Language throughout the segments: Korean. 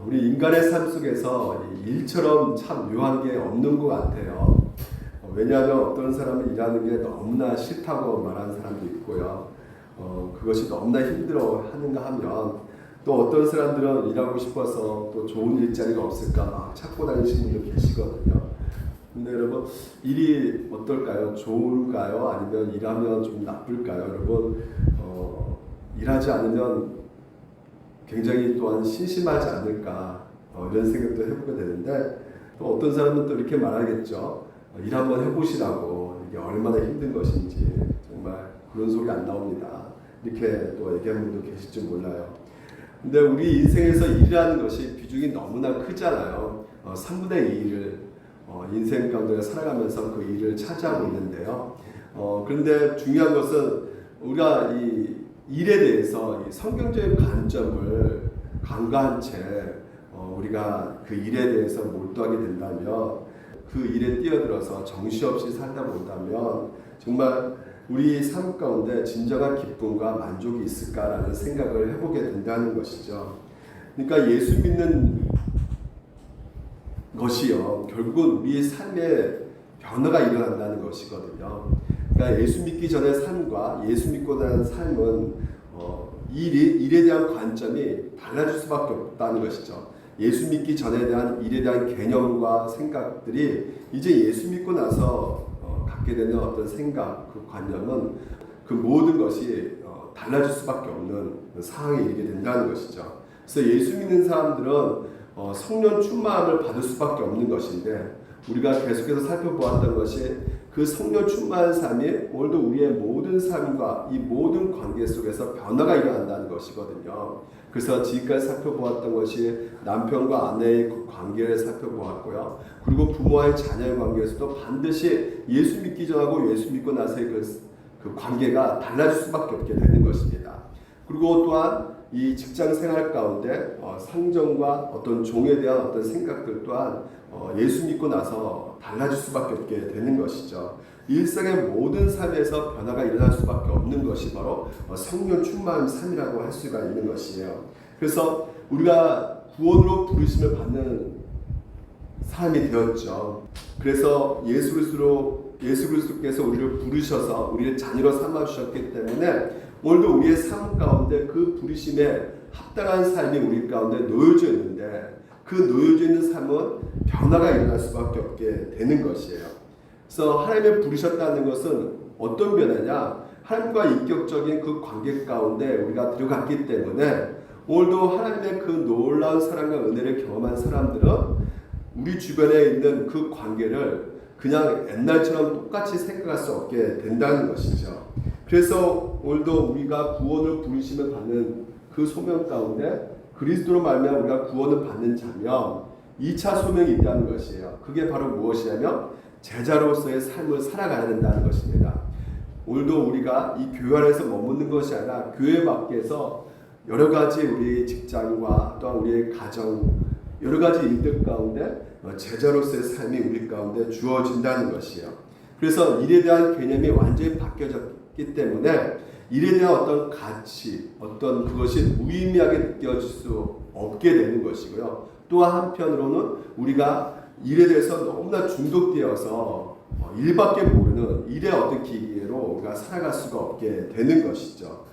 우리 인간의 삶 속에서 일처럼 참 묘한 게 없는 것 같아요. 왜냐하면 어떤 사람은 일하는 게 너무나 싫다고 말하는 사람도 있고요. 그것이 너무나 힘들어 하는가 하면 또 어떤 사람들은 일하고 싶어서 또 좋은 일자리가 없을까 막 찾고 다니시는 분도 계시거든요. 근데 여러분, 일이 어떨까요? 좋을까요? 아니면 일하면 좀 나쁠까요? 여러분, 일하지 않으면 굉장히 또한 심심하지 않을까 이런 생각도 해보게 되는데, 또 어떤 사람은 또 이렇게 말하겠죠. 일 한번 해보시라고, 이게 얼마나 힘든 것인지. 정말 그런 소리 안 나옵니다. 이렇게 또 얘기하는 분도 계실지 몰라요. 근데 우리 인생에서 일이라는 것이 비중이 너무나 크잖아요. 3분의 2를 인생 가운데 살아가면서 그 일을 차지하고 있는데요. 그런데 중요한 것은 우리가 이 일에 대해서 이 성경적인 관점을 간과한 채 우리가 그 일에 대해서 몰두하게 된다면, 그 일에 뛰어들어서 정신없이 살다 본다면 정말 우리 삶 가운데 진정한 기쁨과 만족이 있을까라는 생각을 해보게 된다는 것이죠. 그러니까 예수 믿는 것이요, 결국은 우리 삶에 변화가 일어난다는 것이거든요. 그러니까 예수 믿기 전의 삶과 예수 믿고 난 삶은 일에 대한 관점이 달라질 수밖에 없다는 것이죠. 예수 믿기 전에 대한 일에 대한 개념과 생각들이 이제 예수 믿고 나서 갖게 되는 어떤 생각, 그 관념은 그 모든 것이 달라질 수밖에 없는 상황에 이르게 된다는 것이죠. 그래서 예수 믿는 사람들은 성령 충만함을 받을 수밖에 없는 것인데, 우리가 계속해서 살펴보았던 것이 그 성령 충만한 삶이 오늘도 우리의 모든 삶과 이 모든 관계 속에서 변화가 일어난다는 것이거든요. 그래서 지금까지 살펴보았던 것이 남편과 아내의 그 관계를 살펴보았고요. 그리고 부모와의 자녀의 관계에서도 반드시 예수 믿기 전하고 예수 믿고 나서의 그 관계가 달라질 수밖에 없게 되는 것입니다. 그리고 또한 이 직장 생활 가운데 상정과 어떤 종에 대한 어떤 생각들 또한 예수 믿고 나서 달라질 수밖에 없게 되는 것이죠. 일상의 모든 삶에서 변화가 일어날 수밖에 없는 것이 바로 성령 충만한 삶이라고 할 수가 있는 것이에요. 그래서 우리가 구원으로 부르심을 받는 사람이 되었죠. 그래서 예수 그리스도께서 우리를 부르셔서 우리를 자녀로 삼아 주셨기 때문에 오늘도 우리의 삶 가운데 그 부르심에 합당한 삶이 우리 가운데 놓여져 있는데, 그 놓여져 있는 삶은 변화가 일어날 수밖에 없게 되는 것이에요. 그래서 하나님을 부르셨다는 것은 어떤 변화냐? 하나님과 인격적인 그 관계 가운데 우리가 들어갔기 때문에 오늘도 하나님의 그 놀라운 사랑과 은혜를 경험한 사람들은 우리 주변에 있는 그 관계를 그냥 옛날처럼 똑같이 생각할 수 없게 된다는 것이죠. 그래서 오늘도 우리가 구원을 부르심을 받는 그 소명 가운데 그리스도로 말미암아 우리가 구원을 받는 자면 2차 소명이 있다는 것이에요. 그게 바로 무엇이냐면 제자로서의 삶을 살아가야 된다는 것입니다. 오늘도 우리가 이 교회 안에서 머무는 것이 아니라 교회 밖에서 여러 가지 우리 직장과 또한 우리의 가정, 여러 가지 일들 가운데 제자로서의 삶이 우리 가운데 주어진다는 것이에요. 그래서 일에 대한 개념이 완전히 바뀌어졌기 때문에 일에 대한 어떤 가치, 어떤 그것이 무의미하게 느껴질 수 없게 되는 것이고요. 또 한편으로는 우리가 일에 대해서 너무나 중독되어서 일밖에 모르는 일의 어떤 기계로 우리가 살아갈 수가 없게 되는 것이죠.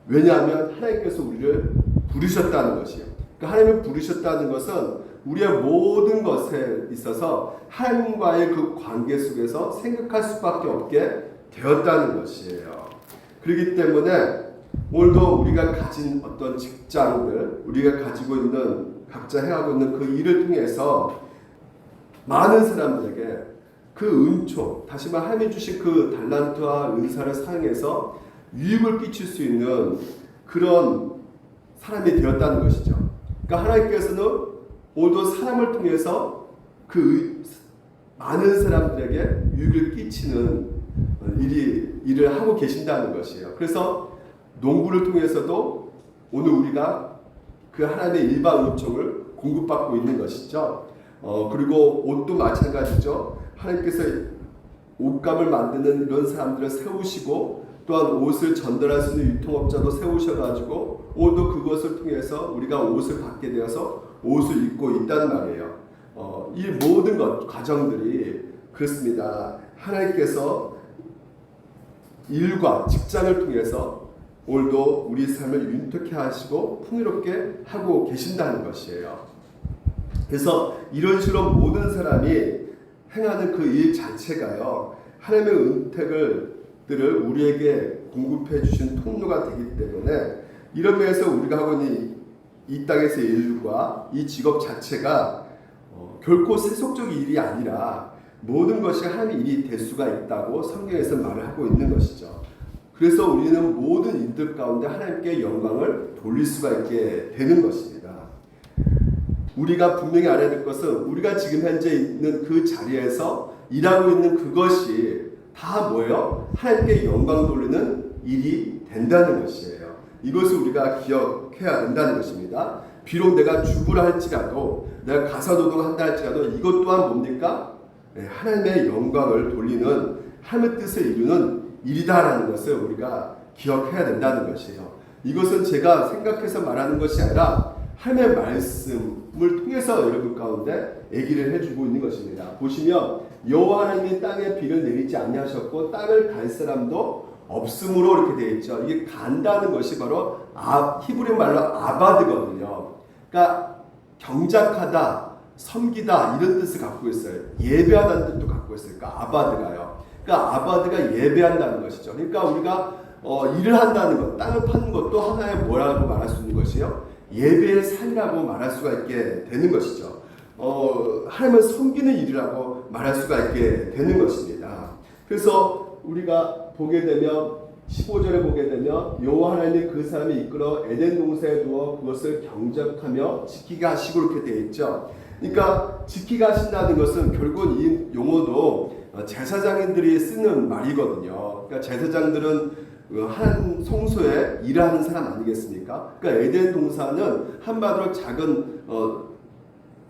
왜냐하면 하나님께서 우리를 부르셨다는 것이에요. 그러니까 하나님을 부르셨다는 것은 우리의 모든 것에 있어서 하나님과의 그 관계 속에서 생각할 수밖에 없게 되었다는 것이에요. 그렇기 때문에 오늘도 우리가 가진 어떤 직장들, 우리가 가지고 있는 각자 해하고 있는 그 일을 통해서 많은 사람들에게 그 은총, 다시 말해 하나님이 주신 그 달란트와 은사를 사용해서 유익을 끼칠 수 있는 그런 사람이 되었다는 것이죠. 그러니까 하나님께서는 오늘도 사람을 통해서 그 많은 사람들에게 유익을 끼치는 일을 하고 계신다는 것이에요. 그래서 농부를 통해서도 오늘 우리가 그 하나님의 일반 은총을 공급받고 있는 것이죠. 그리고 옷도 마찬가지죠. 하나님께서 옷감을 만드는 이런 사람들을 세우시고 또한 옷을 전달할 수 있는 유통업자도 세우셔가지고 오늘도 그것을 통해서 우리가 옷을 받게 되어서 옷을 입고 있단 말이에요. 이 모든 과정들이 그렇습니다. 하나님께서 일과 직장을 통해서 오늘도 우리 삶을 윤택해 하시고 풍요롭게 하고 계신다는 것이에요. 그래서 이런 식으로 모든 사람이 행하는 그 일 자체가요, 하나님의 은택들을 우리에게 공급해 주신 통로가 되기 때문에, 이런 면에서 우리가 하고 있는 이 땅에서의 일과 이 직업 자체가 결코 세속적 일이 아니라 모든 것이 하나님의 일이 될 수가 있다고 성경에서 말을 하고 있는 것이죠. 그래서 우리는 모든 일들 가운데 하나님께 영광을 돌릴 수가 있게 되는 것입니다. 우리가 분명히 알아야 될 것은, 우리가 지금 현재 있는 그 자리에서 일하고 있는 그것이 다 뭐예요? 하나님께 영광 돌리는 일이 된다는 것이에요. 이것을 우리가 기억해야 된다는 것입니다. 비록 내가 주부라 할지라도, 내가 가사노동한다 할지라도 이것 또한 뭡니까? 하나님의 영광을 돌리는, 하나님의 뜻을 이루는 일이다라는 것을 우리가 기억해야 된다는 것이에요. 이것은 제가 생각해서 말하는 것이 아니라 하나님의 말씀을 통해서 여러분 가운데 얘기를 해주고 있는 것입니다. 보시면 여호와 하나님이 땅에 비를 내리지 아니하셨고 땅을 갈 사람도 없으므로 이렇게 되어 있죠. 이게 간다는 것이 바로 히브리 말로 아바드거든요. 그러니까 경작하다, 섬기다 이런 뜻을 갖고 있어요. 예배하다는 뜻도 갖고 있어요. 그러니까 아바드가요. 그러니까 아바드가 예배한다는 것이죠. 그러니까 우리가 일을 한다는 것, 땅을 파는 것도 하나의 뭐라고 말할 수 있는 것이요? 예배의 삶이라고 말할 수가 있게 되는 것이죠. 하나님을 섬기는 일이라고 말할 수가 있게 되는 것입니다. 그래서 우리가 보게 되면 15절에 보게 되면 여호와 하나님이 그 사람이 이끌어 에덴 동산에 두어 그것을 경작하며 지키게 하시고 이렇게 되어 있죠. 그러니까 지키게 하신다는 것은 결국은 이 용어도 제사장인들이 쓰는 말이거든요. 그러니까 제사장들은 한 성소에 일하는 사람 아니겠습니까? 그러니까 에덴 동산은 한마디로 작은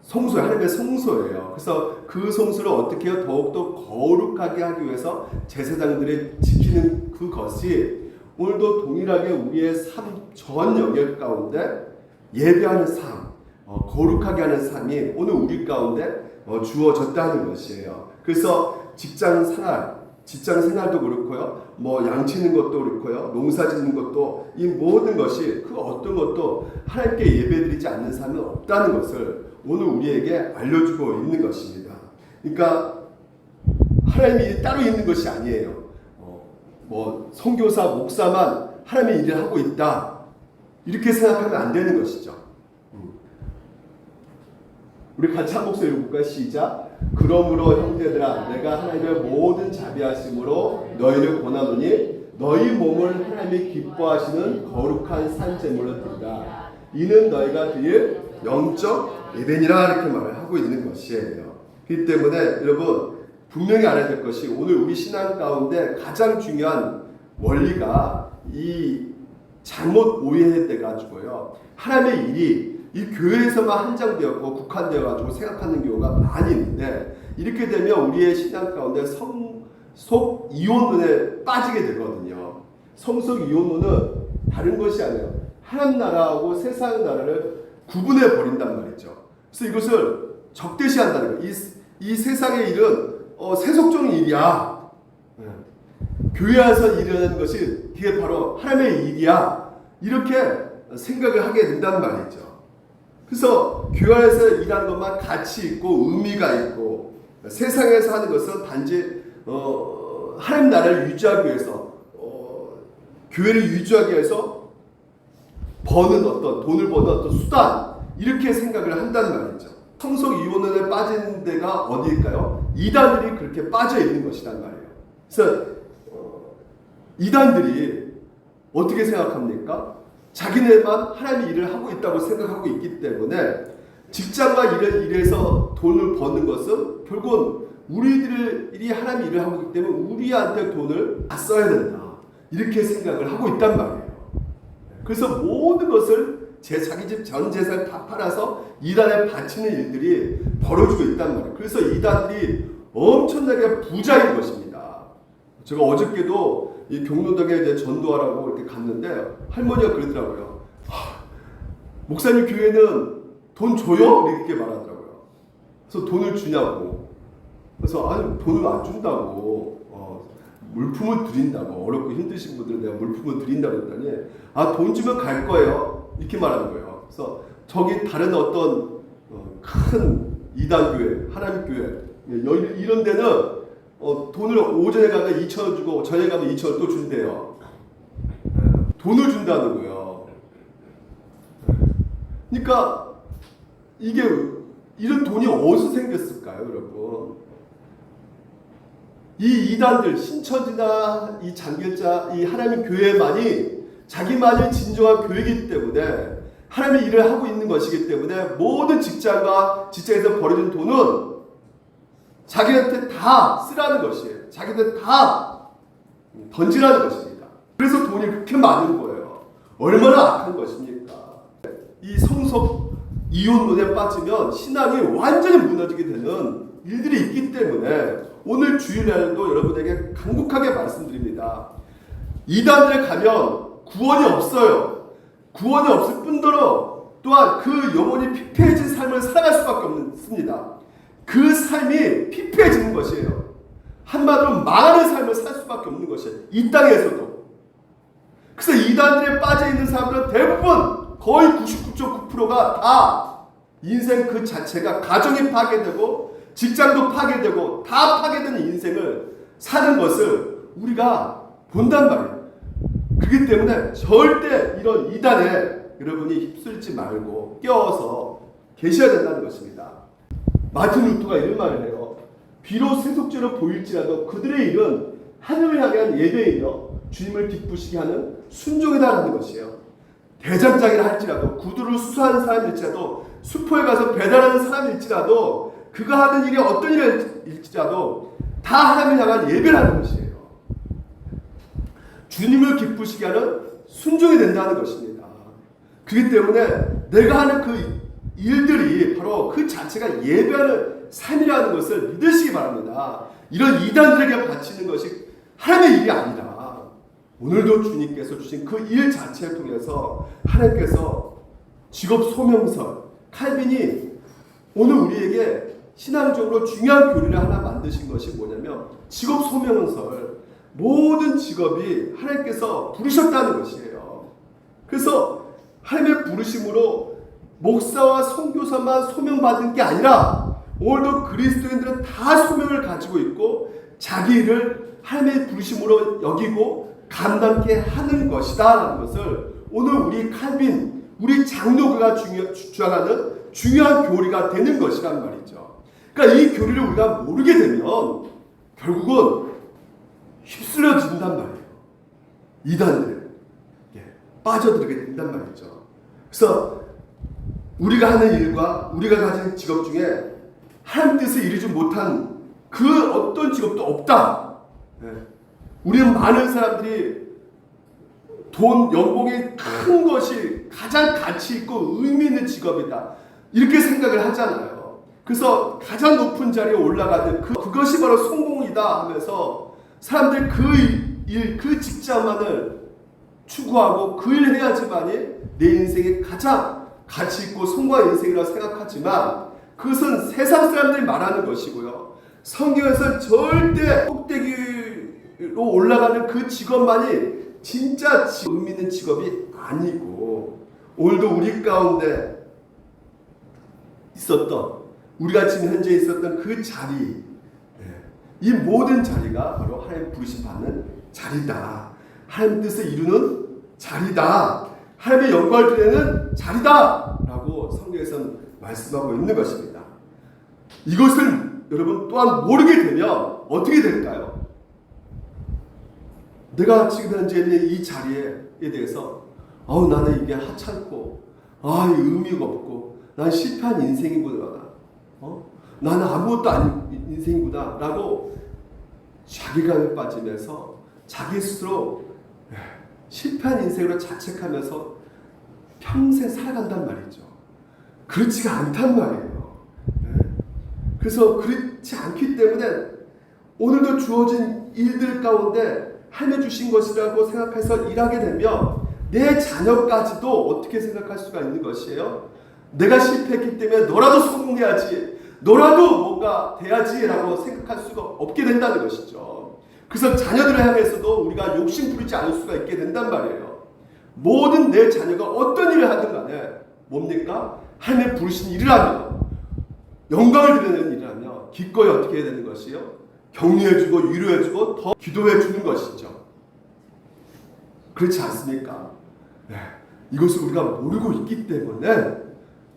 성소예요. 하나님의 성소예요. 그래서 그 성소를 어떻게 해요? 더욱더 거룩하게 하기 위해서 제사장들이 지키는 그것이 오늘도 동일하게 우리의 삶 전 영역 가운데 예배하는 삶, 거룩하게 하는 삶이 오늘 우리 가운데 주어졌다는 것이에요. 그래서 직장 생활도 그렇고요, 양치는 것도 그렇고요, 농사 짓는 것도, 이 모든 것이 그 어떤 것도 하나님께 예배드리지 않는 삶은 없다는 것을 오늘 우리에게 알려주고 있는 것입니다. 그러니까 하나님의 일이 따로 있는 것이 아니에요. 선교사, 목사만 하나님의 일을 하고 있다, 이렇게 생각하면 안 되는 것이죠. 우리 같이 한 목소리 읽을까요? 시작. 그러므로 형제들아, 내가 하나님의 모든 자비하심으로 너희를 권하노니 너희 몸을 하나님이 기뻐하시는 거룩한 산제물로 드리라. 이는 너희가 드릴 영적 예배니라, 이렇게 말을 하고 있는 것이에요. 그렇기 때문에 여러분 분명히 알아야 될 것이, 오늘 우리 신앙 가운데 가장 중요한 원리가 이 잘못 오해돼 가지고요, 하나님의 일이 이 교회에서만 한정되었고 국한되어 가지고 생각하는 경우가 많이 있는데, 이렇게 되면 우리의 신앙 가운데 성속 이혼론에 빠지게 되거든요. 성속 이혼론은 다른 것이 아니에요. 하나님 나라하고 세상 나라를 구분해 버린단 말이죠. 그래서 이것을 적대시한다는 거예요. 이 세상의 일은 세속적인 일이야. 교회 안에서 일하는 것이 그게 바로 하나님의 일이야, 이렇게 생각을 하게 된단 말이죠. 그래서 교회 안에서 일하는 것만 가치 있고 의미가 있고, 세상에서 하는 것은 단지 하나님 나라를 유지하기 위해서, 교회를 유지하기 위해서 돈을 버는 어떤 수단, 이렇게 생각을 한단 말이죠. 성속 이혼론에 빠진 데가 어디일까요? 이단들이 그렇게 빠져 있는 것이란 말이에요. 그래서 이단들이 어떻게 생각합니까? 자기네만 하나님의 일을 하고 있다고 생각하고 있기 때문에, 직장과 일에서 돈을 버는 것은 결국은 우리들이 하나님의 일을 하고 있기 때문에 우리한테 돈을 다 써야 된다, 이렇게 생각을 하고 있단 말이에요. 그래서 모든 것을 자기 집 전 재산을 다 팔아서 이단에 바치는 일들이 벌어지고 있단 말이에요. 그래서 이단들이 엄청나게 부자인 것입니다. 제가 어저께도 이 경로당에 이제 전도하라고 이렇게 갔는데 할머니가 그러더라고요. 목사님 교회는 돈 줘요? 이렇게 말하더라고요. 그래서 돈을 주냐고. 그래서 아니 돈을 안 준다고. 물품을 드린다고. 어렵고 힘드신 분들은 내가 물품을 드린다고 했더니 돈 주면 갈 거예요. 이렇게 말하는 거예요. 그래서 저기 다른 어떤 큰 이단 교회, 하나님 교회 이런 데는 돈을 오전에 가면 2,000원 주고 저녁에 가면 2,000원 또 준대요. 돈을 준다는 거예요. 그러니까 이게 이런 돈이 어디서 생겼을까요, 여러분? 이 이단들, 신천지나 이 장결자, 이 하나님 교회만이 자기만이 진정한 교회이기 때문에 하나님의 일을 하고 있는 것이기 때문에 모든 직장과 직장에서 벌어진 돈은 자기한테 다 쓰라는 것이에요. 자기한테 다 던지라는 것입니다. 그래서 돈이 그렇게 많은 거예요. 얼마나 악한 것입니까? 이 성속 이혼론에 빠지면 신앙이 완전히 무너지게 되는 일들이 있기 때문에 오늘 주일날도 여러분에게 간곡하게 말씀드립니다. 이단들에 가면 구원이 없어요. 구원이 없을 뿐더러 또한 그 영혼이 피폐해진 삶을 살아갈 수밖에 없습니다. 그 삶이 피폐해지는 것이에요. 한마디로 망하는 삶을 살 수밖에 없는 것이에요. 이 땅에서도. 그래서 이단들에 빠져있는 사람들은 대부분 거의 99.9%가 다 인생 그 자체가 가정이 파괴되고 직장도 파괴되고 다 파괴되는 인생을 사는 것을 우리가 본단 말이에요. 그렇기 때문에 절대 이런 이단에 여러분이 휩쓸지 말고 껴서 계셔야 된다는 것입니다. 마틴 루터가 이런 말을 해요. 비록 세속적으로 보일지라도 그들의 일은 하늘을 향한 예배이며 주님을 기쁘시게 하는 순종이다라는 것이에요. 대장장이라 할지라도 구두를 수수하는 사람일지라도 수포에 가서 배달하는 사람일지라도 그가 하는 일이 어떤 일일지라도 다 하나님을 향한 예배라는 것이에요. 주님을 기쁘시게 하는 순종이 된다는 것입니다. 그렇기 때문에 내가 하는 그 일들이 바로 그 자체가 예배하는 삶이라는 것을 믿으시기 바랍니다. 이런 이단들에게 바치는 것이 하나님의 일이 아니라 오늘도 주님께서 주신 그 일 자체를 통해서 하나님께서 직업 소명설, 칼빈이 오늘 우리에게 신앙적으로 중요한 교리를 하나 만드신 것이 뭐냐면 직업 소명설, 모든 직업이 하나님께서 부르셨다는 것이에요. 그래서 하나님의 부르심으로 목사와 선교사만 소명받은 게 아니라 오늘도 그리스도인들은 다 소명을 가지고 있고 자기 일을 하나님의 부르심으로 여기고 감당케 하는 것이다 라는 것을 오늘 우리 칼빈, 우리 장로교가 주장하는 중요한 교리가 되는 것이란 말이죠. 그러니까 이 교리를 우리가 모르게 되면 결국은 휩쓸려진단 말이에요. 이단들에 빠져들게 된단 말이죠. 그래서 우리가 하는 일과 우리가 가진 직업 중에 하나님 뜻을 이루지 못한 그 어떤 직업도 없다. 우리는 많은 사람들이 돈, 연봉이 큰 것이 가장 가치 있고 의미 있는 직업이다. 이렇게 생각을 하잖아요. 그래서 가장 높은 자리에 올라가는 그것이 바로 성공이다 하면서 사람들이 그 일, 그 직장만을 추구하고 그 일을 해야지만이 내 인생에 가장 가치 있고 성공한 인생이라고 생각하지만 그것은 세상 사람들이 말하는 것이고요. 성경에서는 절대 꼭대기로 올라가는 그 직업만이 진짜 의미 있는 직업이 아니고 오늘도 우리 가운데 있었던 우리가 지금 현재 있었던 그 자리, 이 모든 자리가 바로 하나님 부르심 받는 자리다. 하나님 뜻을 이루는 자리다. 하나님의 영광을 드리는 자리다 라고 성경에서는 말씀하고 있는 것입니다. 이것을 여러분 또한 모르게 되면 어떻게 될까요? 내가 지금 현재 있는 이 자리에 대해서 나는 이게 하찮고 의미가 없고 난 실패한 인생이구나, 나는 아무것도 아닌 인생이구나 라고 자기감에 빠지면서 자기 스스로 실패한 인생으로 자책하면서 평생 살아간단 말이죠. 그렇지가 않단 말이에요. 그래서 그렇지 않기 때문에 오늘도 주어진 일들 가운데 하나님 주신 것이라고 생각해서 일하게 되면 내 자녀까지도 어떻게 생각할 수가 있는 것이에요? 내가 실패했기 때문에 너라도 성공해야지, 너라도 뭔가 돼야지라고 생각할 수가 없게 된다는 것이죠. 그래서 자녀들을 향해서도 우리가 욕심 부리지 않을 수가 있게 된단 말이에요. 모든 내 자녀가 어떤 일을 하든 간에 뭡니까? 하나님의 부르신 일을 하며 영광을 드리는 일을 하며 기꺼이 어떻게 해야 되는 것이요? 격려해주고 위로해주고 더 기도해주는 것이죠. 그렇지 않습니까? 네. 이것을 우리가 모르고 있기 때문에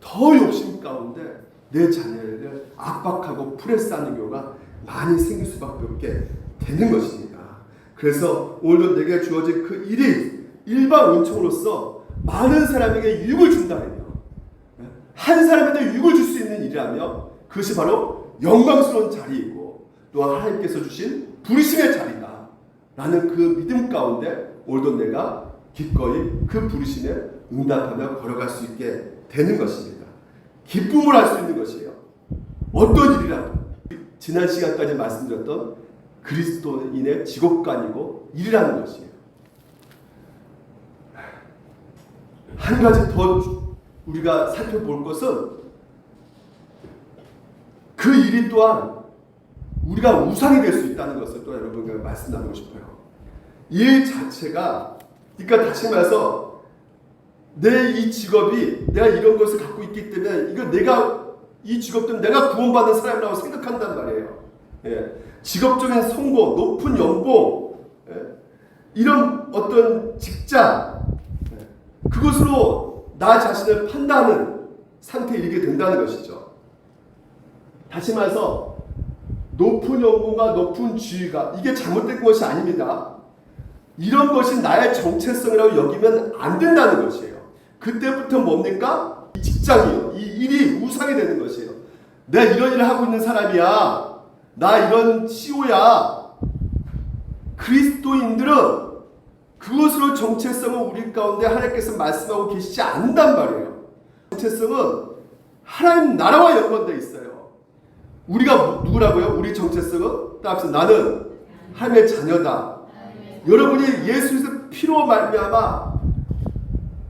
더 욕심 가운데 내 자녀를 압박하고 프레스하는 경우가 많이 생길 수밖에 없게 되는 것입니다. 그래서 오늘도 내게 주어진 그 일이 일반 은총으로서 많은 사람에게 유익을 준다면요, 한 사람에게 유익을 줄 수 있는 일이라며 그것이 바로 영광스러운 자리이고 또한 하나님께서 주신 부르심의 자리다 라는 그 믿음 가운데 오늘도 내가 기꺼이 그 부르심에 응답하며 걸어갈 수 있게 되는 것입니다. 기쁨을 할 수 있는 것이에요. 어떤 일이라도 지난 시간까지 말씀드렸던 그리스도인의 직업관이고 일이라는 것이에요. 한 가지 더 우리가 살펴볼 것은 그 일이 또한 우리가 우상이 될 수 있다는 것을 또 여러분과 말씀 나누고 싶어요. 일 자체가, 그러니까 다시 말해서 내 이 직업이 내가 이런 것을 갖고 있기 때문에 이거 내가 이 직업 때문에 내가 구원받는 사람이라고 생각한단 말이에요. 예. 직업적인 성공, 높은 연봉, 예. 이런 어떤 직장, 예. 그것으로 나 자신을 판단하는 상태에 이르게 된다는 것이죠. 다시 말해서 높은 연봉과 높은 지위가 이게 잘못된 것이 아닙니다. 이런 것이 나의 정체성이라고 여기면 안 된다는 것이에요. 그때부터 뭡니까? 이 직장이요, 이 일이 우상이 되는 것이에요. 내가 이런 일을 하고 있는 사람이야, 나 이런 CEO야. 그리스도인들은 그것으로 정체성을 우리 가운데 하나님께서 말씀하고 계시지 않는단 말이에요. 정체성은 하나님 나라와 연관되어 있어요. 우리가 누구라고요? 우리 정체성은 따라서 나는 하나님의 자녀다. 여러분이 예수의 피로 말미암아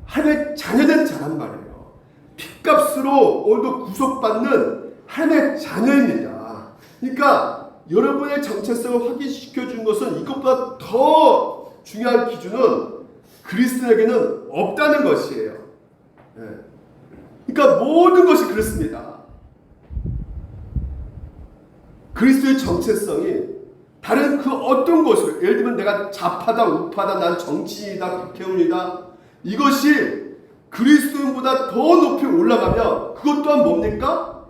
하나님의 자녀된 자란 말이에요. 핏값으로 오늘도 구속받는 하나님의 자녀입니다. 그러니까 여러분의 정체성을 확인시켜 준 것은 이것보다 더 중요한 기준은 그리스도에게는 없다는 것이에요. 그러니까 모든 것이 그렇습니다. 그리스도의 정체성이 다른 그 어떤 것을, 예를 들면 내가 좌파다 우파다 난 정치인이다 국회의원이다, 이것이 그리스도인보다 더 높이 올라가면 그것 또한 뭡니까?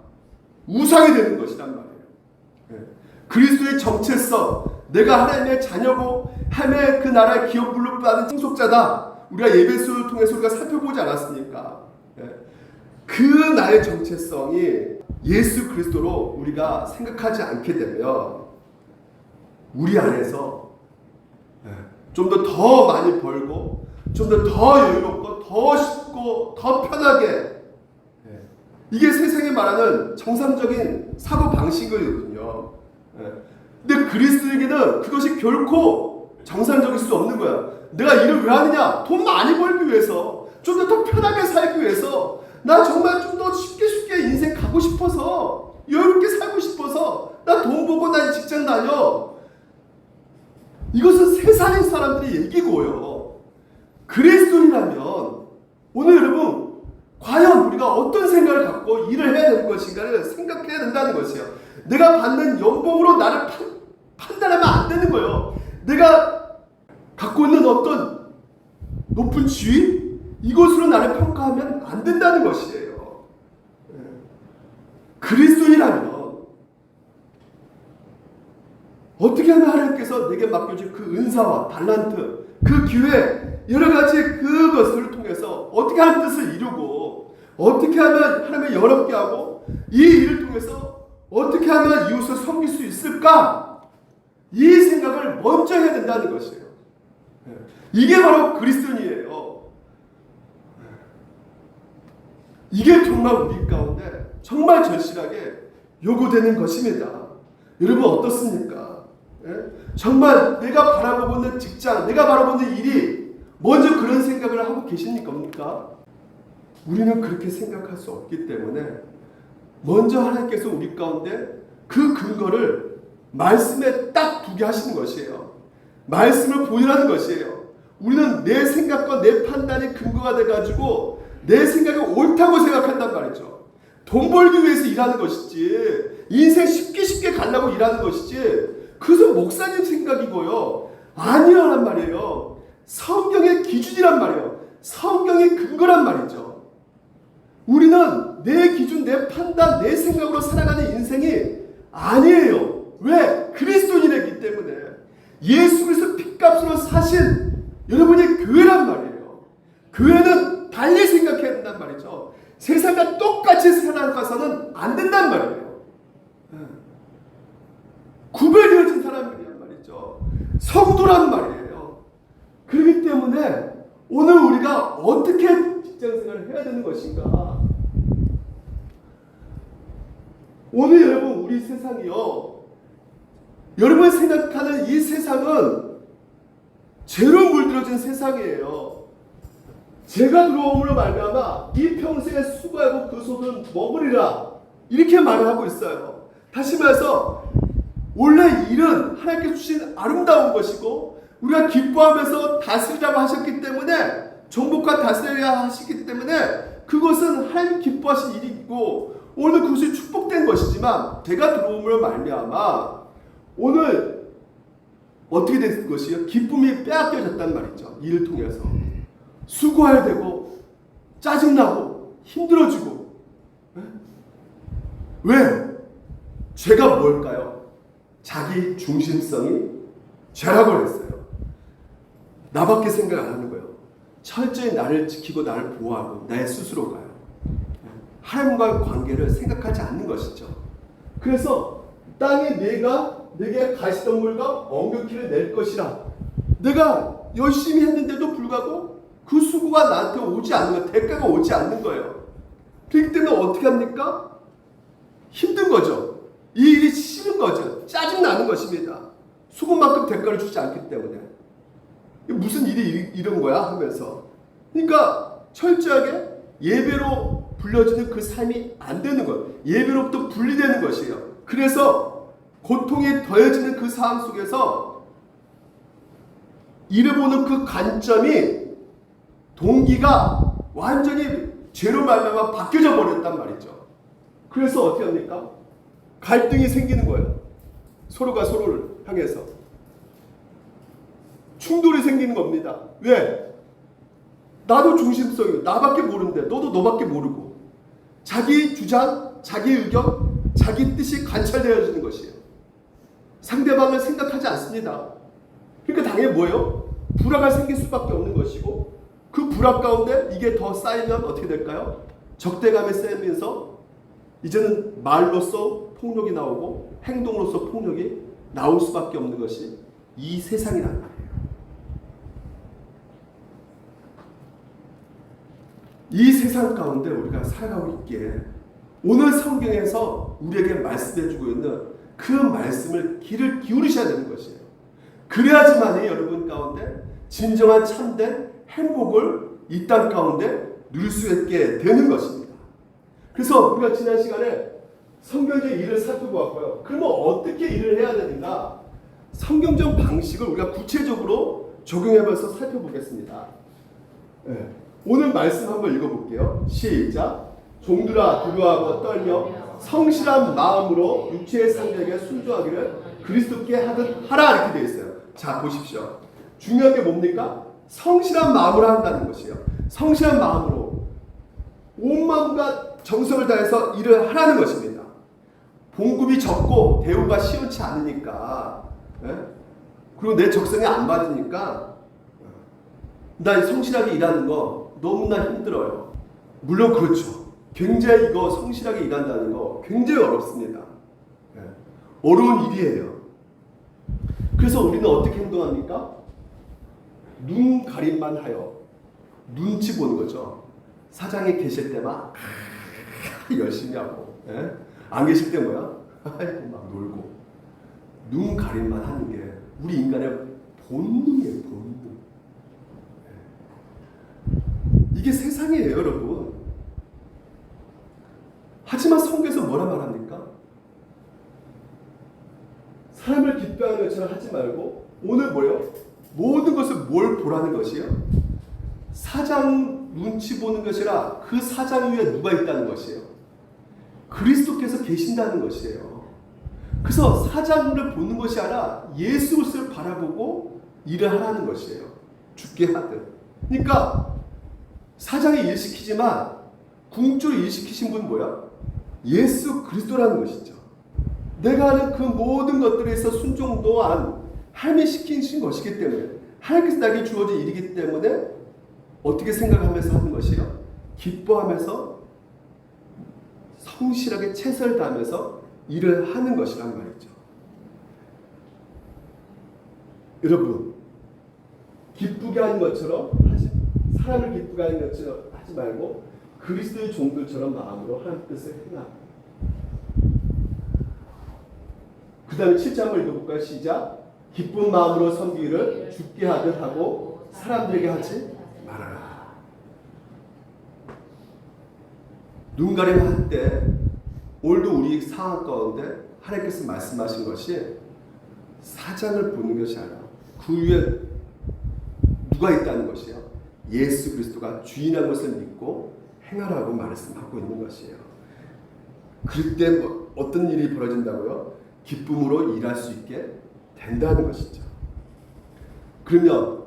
우상이 되는 것이란 말이에요. 그리스도의 정체성, 내가 하나님의 자녀고 하나님의 그 나라의 기업 분류받은 상속자다, 우리가 예배소를 통해서 우리가 살펴보지 않았습니까? 그 나의 정체성이 예수 그리스도로 우리가 생각하지 않게 되면 우리 안에서 좀 더 많이 벌고 좀 더 여유롭고 더 쉽고 더 편하게, 이게 세상이 말하는 정상적인 사고 방식이거든요. 근데 그리스도에게는 그것이 결코 정상적일 수 없는 거야. 내가 일을 왜 하느냐? 돈 많이 벌기 위해서, 좀 더 편하게 살기 위해서, 나 정말 좀 더 쉽게 인생 가고 싶어서, 여유롭게 살고 싶어서, 나 돈 벌고 나 직장 다녀. 이것은 세상의 사람들의 얘기고요. 그리스도인이라면 오늘 여러분 과연 우리가 어떤 생각을 갖고 일을 해야 되는 것인가를 생각해야 된다는 것이에요. 내가 받는 연봉으로 나를 판단하면 안 되는 거예요. 내가 갖고 있는 어떤 높은 지위, 이것으로 나를 평가하면 안 된다는 것이에요. 그리스도인이라면 어떻게 하면 하나님께서 내게 맡겨준 그 은사와 달란트, 그 기회, 여러 가지 그것을 통해서 어떻게 하나님 뜻을 이루고, 어떻게 하면 하나님을 영롭게 하고, 이 일을 통해서 어떻게 하면 이웃을 섬길 수 있을까? 이 생각을 먼저 해야 된다는 것이에요. 이게 바로 그리스도인이에요. 이게 정말 우리 가운데 정말 절실하게 요구되는 것입니다. 여러분 어떻습니까? 정말 내가 바라보고 있는 직장, 내가 바라보는 일이 먼저 그런 생각을 하고 계십니까? 우리는 그렇게 생각할 수 없기 때문에 먼저 하나님께서 우리 가운데 그 근거를 말씀에 딱 두게 하시는 것이에요. 말씀을 보이라는 것이에요. 우리는 내 생각과 내 판단이 근거가 돼가지고 내 생각이 옳다고 생각한단 말이죠. 돈 벌기 위해서 일하는 것이지, 인생 쉽게 가려고 일하는 것이지, 그것은 목사님 생각이고요, 아니란 말이에요. 성경의 기준이란 말이에요. 성경의 근거란 말이죠. 우리는 내 기준, 내 판단, 내 생각으로 살아가는 인생이 아니에요. 왜? 그리스도인이기 때문에. 예수 그리스도 핏값으로 사신 여러분이 교회란 말이에요. 교회는 달리 생각해야 된단 말이죠. 세상과 똑같이 살아가서는 안 된단 말이에요. 구별되어진 사람이란 말이죠. 성도란 말이에요. 그렇기 때문에 오늘 우리가 어떻게 직장생활을 해야 되는 것인가? 오늘 여러분, 우리 세상이요, 여러분이 생각하는 이 세상은 죄로 물들어진 세상이에요. 죄가 들어옴으로 말미암아 이 평생에 수고하고 그 소득은 먹으리라, 이렇게 말을 하고 있어요. 다시 말해서 원래 일은 하나님께서 주신 아름다운 것이고 우리가 기뻐하면서 다스리라고 하셨기 때문에, 정복과 다스려야 하시기 때문에 그것은 하나님 기뻐하신 일이고 오늘 그것이 축복된 것이지만, 죄가 들어옴으로 말미암아 오늘 어떻게 된 것이요? 기쁨이 빼앗겨졌단 말이죠. 일을 통해서 수고해야 되고 짜증나고 힘들어지고. 왜? 죄가 뭘까요? 자기 중심성이 죄라고 했어요. 나밖에 생각 안 하는 거예요. 철저히 나를 지키고 나를 보호하고 내 스스로가요, 하나님과의 관계를 생각하지 않는 것이죠. 그래서 땅에 내게 가시덤불과 엉겅퀴를 낼 것이라, 내가 열심히 했는데도 불구하고 그 수고가 나한테 오지 않는 거예요. 대가가 오지 않는 거예요. 그렇기 때문에 어떻게 합니까? 힘든 거죠. 이 일이 싫은 거죠. 짜증나는 것입니다. 수고만큼 대가를 주지 않기 때문에. 무슨 일이 이런 거야 하면서. 그러니까 철저하게 예배로 불려지는 그 삶이 안 되는 거예요. 예배로부터 분리되는 것이에요. 그래서 고통이 더해지는 그 상황 속에서 일을 보는 그 관점이, 동기가 완전히 죄로 말미암아 바뀌어져 버렸단 말이죠. 그래서 어떻게 합니까? 갈등이 생기는 거예요. 서로가 서로를 향해서 충돌이 생기는 겁니다. 왜? 나도 중심성이, 나밖에 모르는데 너도 너밖에 모르고, 자기 주장, 자기 의견, 자기 뜻이 관찰되어지는 것이에요. 상대방을 생각하지 않습니다. 그러니까 당연히 뭐예요? 불화가 생길 수밖에 없는 것이고, 그 불화 가운데 이게 더 쌓이면 어떻게 될까요? 적대감이 쌓이면서 이제는 말로써 폭력이 나오고 행동으로서 폭력이 나올 수밖에 없는 것이 이 세상이란 말이에요. 이 세상 가운데 우리가 살아가고 있기에 오늘 성경에서 우리에게 말씀해주고 있는 그 말씀을 귀를 기울이셔야 되는 것이에요. 그래야지만이 여러분 가운데 진정한 참된 행복을 이 땅 가운데 누릴 수 있게 되는 것입니다. 그래서 우리가 지난 시간에 성경적 일을 살펴보았고요. 그러면 어떻게 일을 해야 되는가? 성경적 방식을 우리가 구체적으로 적용해봐서 살펴보겠습니다. 네. 오늘 말씀 한번 읽어볼게요. 시작. 종들아 두려워하고 떨며 성실한 마음으로 육체의 상대에게 순종하기를 그리스도께 하듯 하라, 이렇게 되어 있어요. 자, 보십시오. 중요한 게 뭡니까? 성실한 마음으로 한다는 것이에요. 성실한 마음으로 온 마음과 정성을 다해서 일을 하라는 것입니다. 봉급이 적고 대우가 시원치 않으니까, 그리고 내 적성에 안 맞으니까 나 성실하게 일하는 거 너무나 힘들어요. 물론 그렇죠. 굉장히 이거 성실하게 일한다는 거 굉장히 어렵습니다. 어려운 일이에요. 그래서 우리는 어떻게 행동합니까? 눈 가림만 하여 눈치 보는 거죠. 사장이 계실 때만 열심히 하고, 안 계실 때 뭐야? 막 놀고. 눈 가림만 하는 게 우리 인간의 본능이에요. 본능. 이게 세상이에요, 여러분. 하지만 성경에서 뭐라 말합니까? 사람을 기뻐하는 것처럼 하지 말고 오늘 뭐요? 모든 것을 뭘 보라는 것이요? 사장 눈치 보는 것이라 그 사장 위에 누가 있다는 것이에요? 그리스도께서 계신다는 것이에요. 그래서 사장을 보는 것이 아니라 예수 그리스도를 바라보고 일을 하라는 것이에요. 죽게 하듯. 그러니까 사장이 일시키지만 궁극적으로 일시키신 분은 뭐야? 예수 그리스도라는 것이죠. 내가 하는 그 모든 것들에서 순종 또한 하나님이 시키신 것이기 때문에 하나님께서 나에게 주어진 일이기 때문에 어떻게 생각하면서 하는 것이요? 기뻐하면서 성실하게 최선을 다하면서 일을 하는 것이란 말이죠. 여러분, 기쁘게 하는 것처럼 사람을 기쁘게 하는 것처럼 하지 말고 그리스도의 종들처럼 마음으로 하나님 뜻을 행하라. 그 다음에 7절 한번 읽어볼까요? 시작. 기쁜 마음으로 섬기기를 죽게 하듯 하고 사람들에게 하지 말아라. 눈가림 할 때 오늘도 우리 상황 가운데 하나님께서 말씀하신 것이 사장을 보는 것이 아니라 그 위에 누가 있다는 것이요? 예수 그리스도가 주인한 것을 믿고 행하라고 말씀하고 있는 것이에요. 그럴 때 어떤 일이 벌어진다고요? 기쁨으로 일할 수 있게 된다는 것이죠. 그러면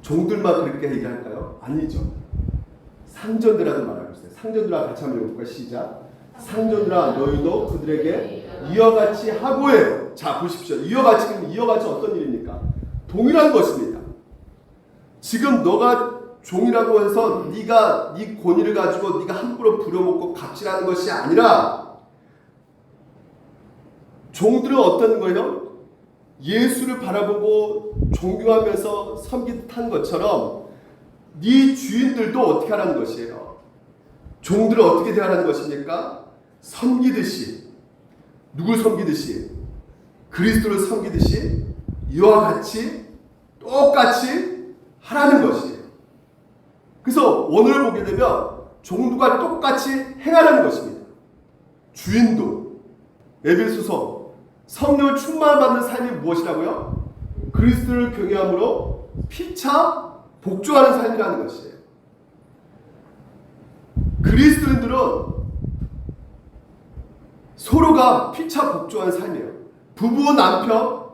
종들만 그렇게 일할까요? 아니죠. 상전들하고 말하고 있어요. 상전들하고 같이 한번 읽어볼까요? 시작. 상전들아 너희도 그들에게 이와 같이 하고해요. 자 보십시오. 이와 같이 어떤 일입니까? 동일한 것입니다. 지금 너가 종이라고 해서 네가 네 권위를 가지고 네가 함부로 부려먹고 갑질하는 것이 아니라 종들은 어떤 거예요? 예수를 바라보고 존경하면서 섬기듯한 것처럼 네 주인들도 어떻게 하라는 것이에요? 종들을 어떻게 대하라는 것입니까? 섬기듯이. 누굴 섬기듯이? 그리스도를 섬기듯이 이와 같이 똑같이 하라는 것이에요. 그래서 오늘 보게 되면 종들과 똑같이 행하라는 것입니다. 주인도. 에베소서 성령을 충만받는 삶이 무엇이라고요? 그리스도를 경외함으로 피차 복종하는 삶이라는 것이에요. 그리스도인들은 서로가 피차 복종하는 삶이에요. 부부, 남편,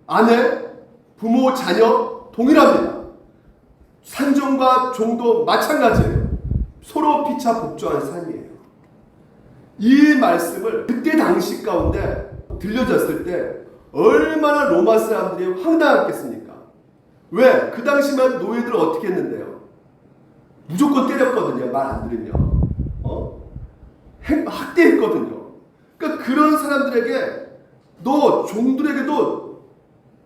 아내, 부모, 자녀 동일합니다. 상종과 종도 마찬가지예요. 서로 피차 복종하는 삶이에요. 이 말씀을 그때 당시 가운데 들려졌을 때 얼마나 로마 사람들이 황당했겠습니까? 왜? 그 당시만 노예들을 어떻게 했는데요? 무조건 때렸거든요. 말 안 들으면. 학대했거든요. 그러니까 그런 사람들에게 너 종들에게도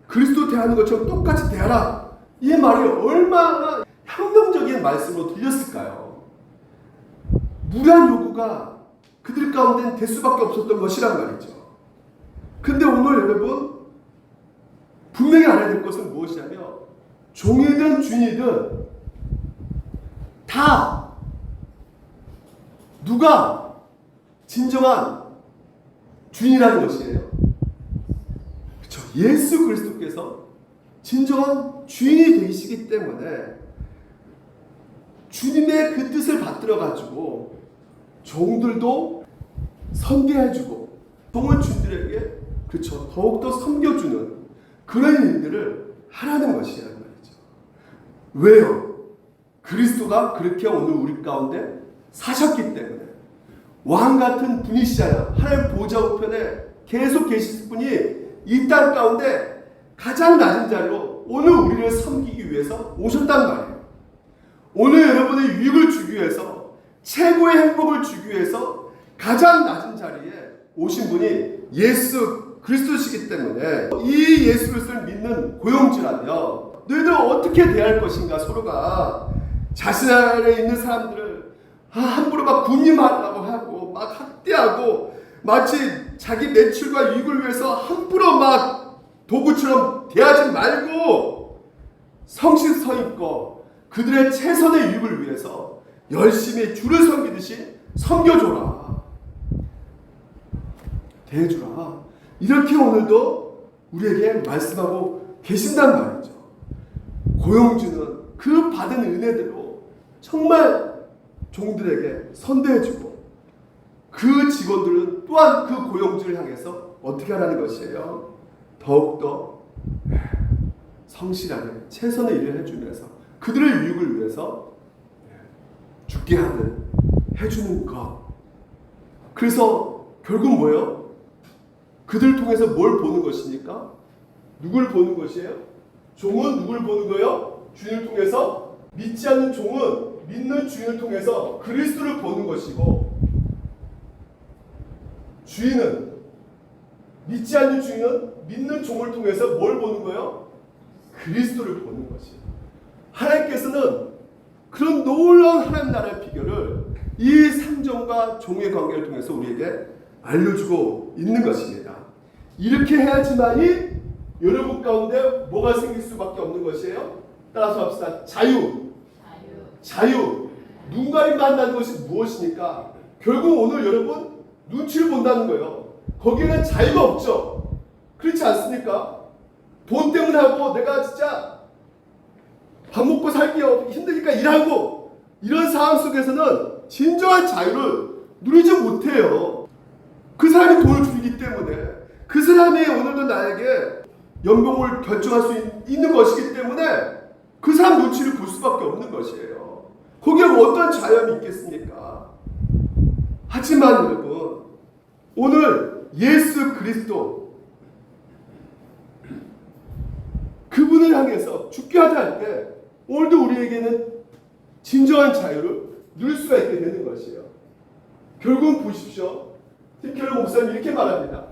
그리스도 대하는 것처럼 똑같이 대하라. 이 말이 얼마나 혁명적인 말씀으로 들렸을까요? 무리한 요구가 그들 가운데는 될 수밖에 없었던 것이란 말이죠. 근데 오늘 여러분 분명히 알아야 될 것은 무엇이냐면 종이든 주인이든 다 누가 진정한 주인이라는 것이에요. 그렇죠? 예수 그리스도께서 진정한 주인이 되시기 때문에 주님의 그 뜻을 받들어 가지고 종들도 섬겨해주고 종을 주인들에게 그렇죠 더욱더 섬겨주는 그런 일들을 하라는 것이라는 말이죠. 왜요? 그리스도가 그렇게 오늘 우리 가운데 사셨기 때문에 왕 같은 분이시잖아요. 하나님 보좌 우편에 계속 계실 분이 이 땅 가운데 가장 낮은 자리로 오늘 우리를 섬기기 위해서 오셨단 말이에요. 오늘 여러분의 유익을 주기 위해서 최고의 행복을 주기 위해서 가장 낮은 자리에 오신 분이 예수 그리스도시기 때문에 이 예수 그리스도를 믿는 고용주라면 너희들 어떻게 대할 것인가. 서로가 자신 안에 있는 사람들을 함부로 막 군림하라고 하고 막 학대하고 마치 자기 매출과 이익을 위해서 함부로 막 도구처럼 대하지 말고 성실성있고 그들의 최선의 유익을 위해서 열심히 주를 섬기듯이 섬겨줘라. 대해주라. 이렇게 오늘도 우리에게 말씀하고 계신단 말이죠. 고용주는 그 받은 은혜대로 정말 종들에게 선대해주고 그 직원들은 또한 그 고용주를 향해서 어떻게 하라는 것이에요? 더욱더 성실하게 최선의 일을 해주면서 그들의 유익을 위해서 죽게 하는 해주는 것. 그래서 결국 뭐예요? 그들 통해서 뭘 보는 것입니까? 누굴 보는 것이에요? 종은 누굴 보는 거예요? 주인을 통해서. 믿지 않는 종은 믿는 주인을 통해서 그리스도를 보는 것이고, 주인은, 믿지 않는 주인은 믿는 종을 통해서 뭘 보는 거예요? 그리스도를 보는 것이에요. 하나님께서는 그런 놀라운 하나님 나라의 비결을 이 삼종과 종의 관계를 통해서 우리에게 알려주고 있는 것입니다. 이렇게 해야지만이 여러분 가운데 뭐가 생길 수밖에 없는 것이에요? 따라서 합시다. 자유. 눈 가림만 한다는 것이 무엇입니까? 결국 오늘 여러분 눈치를 본다는 거예요. 거기에는 자유가 없죠. 그렇지 않습니까? 돈 때문에 하고 내가 진짜 밥 먹고 살기 힘드니까 일하고 이런 상황 속에서는 진정한 자유를 누리지 못해요. 그 사람이 돈을 주기 때문에, 그 사람이 오늘도 나에게 연봉을 결정할 수 있는 것이기 때문에 그 사람 눈치를 볼 수밖에 없는 것이에요. 거기에 어떤 자유함이 있겠습니까? 하지만 여러분, 오늘 예수 그리스도 그분을 향해서 죽게 하자 할 때 오늘도 우리에게는 진정한 자유를 누릴 수가 있게 되는 것이에요. 결국은 보십시오. 티켈러 목사님 이렇게 말합니다.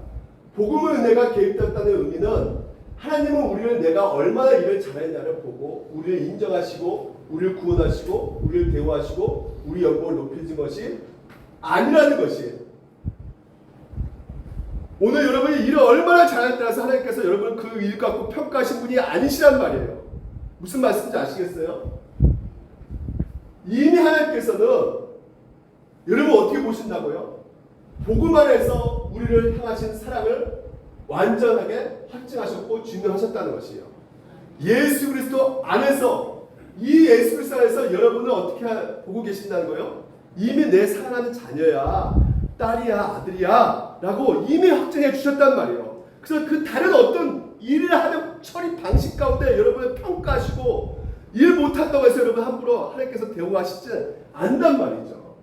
복음의 은혜가 개입됐다는 의미는 하나님은 우리를 내가 얼마나 일을 잘했냐를 보고 우리를 인정하시고 우리를 구원하시고 우리를 대우하시고 우리 연봉을 높여준 것이 아니라는 것이에요. 오늘 여러분이 일을 얼마나 잘했다고 하나님께서 여러분을 그 일 갖고 평가하신 분이 아니시란 말이에요. 무슨 말씀인지 아시겠어요? 이미 하나님께서는 여러분 어떻게 보신다고요? 복음 안에서 우리를 향하신 사랑을 완전하게 확증하셨고 증명하셨다는 것이에요. 예수 그리스도 안에서, 이 예수 그리스도 안에서 여러분은 어떻게 보고 계신다는 거예요? 이미 내 사랑하는 자녀야, 딸이야, 아들이야 라고 이미 확증해 주셨단 말이에요. 그래서 그 다른 어떤 일을 하는 처리 방식 가운데 여러분을 평가하시고 일 못한다고 해서 여러분 함부로 하나님께서 대우하시지 않단 말이죠.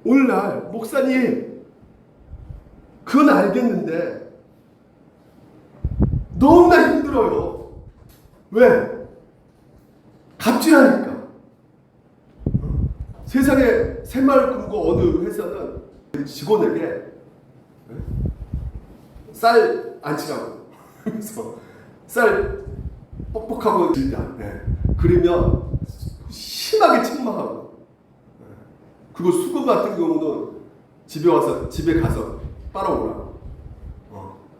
오늘날 목사님 그건 알겠는데 너무나 힘들어요. 왜? 갑질하니까. 세상에 새마을 금고 어느 회사는 직원에게 쌀 안 치라고. 그래서 쌀 뻑뻑하고 들다. 그러면 심하게 책망하고. 그리고 수건 같은 경우는 집에 가서 빨아오라고.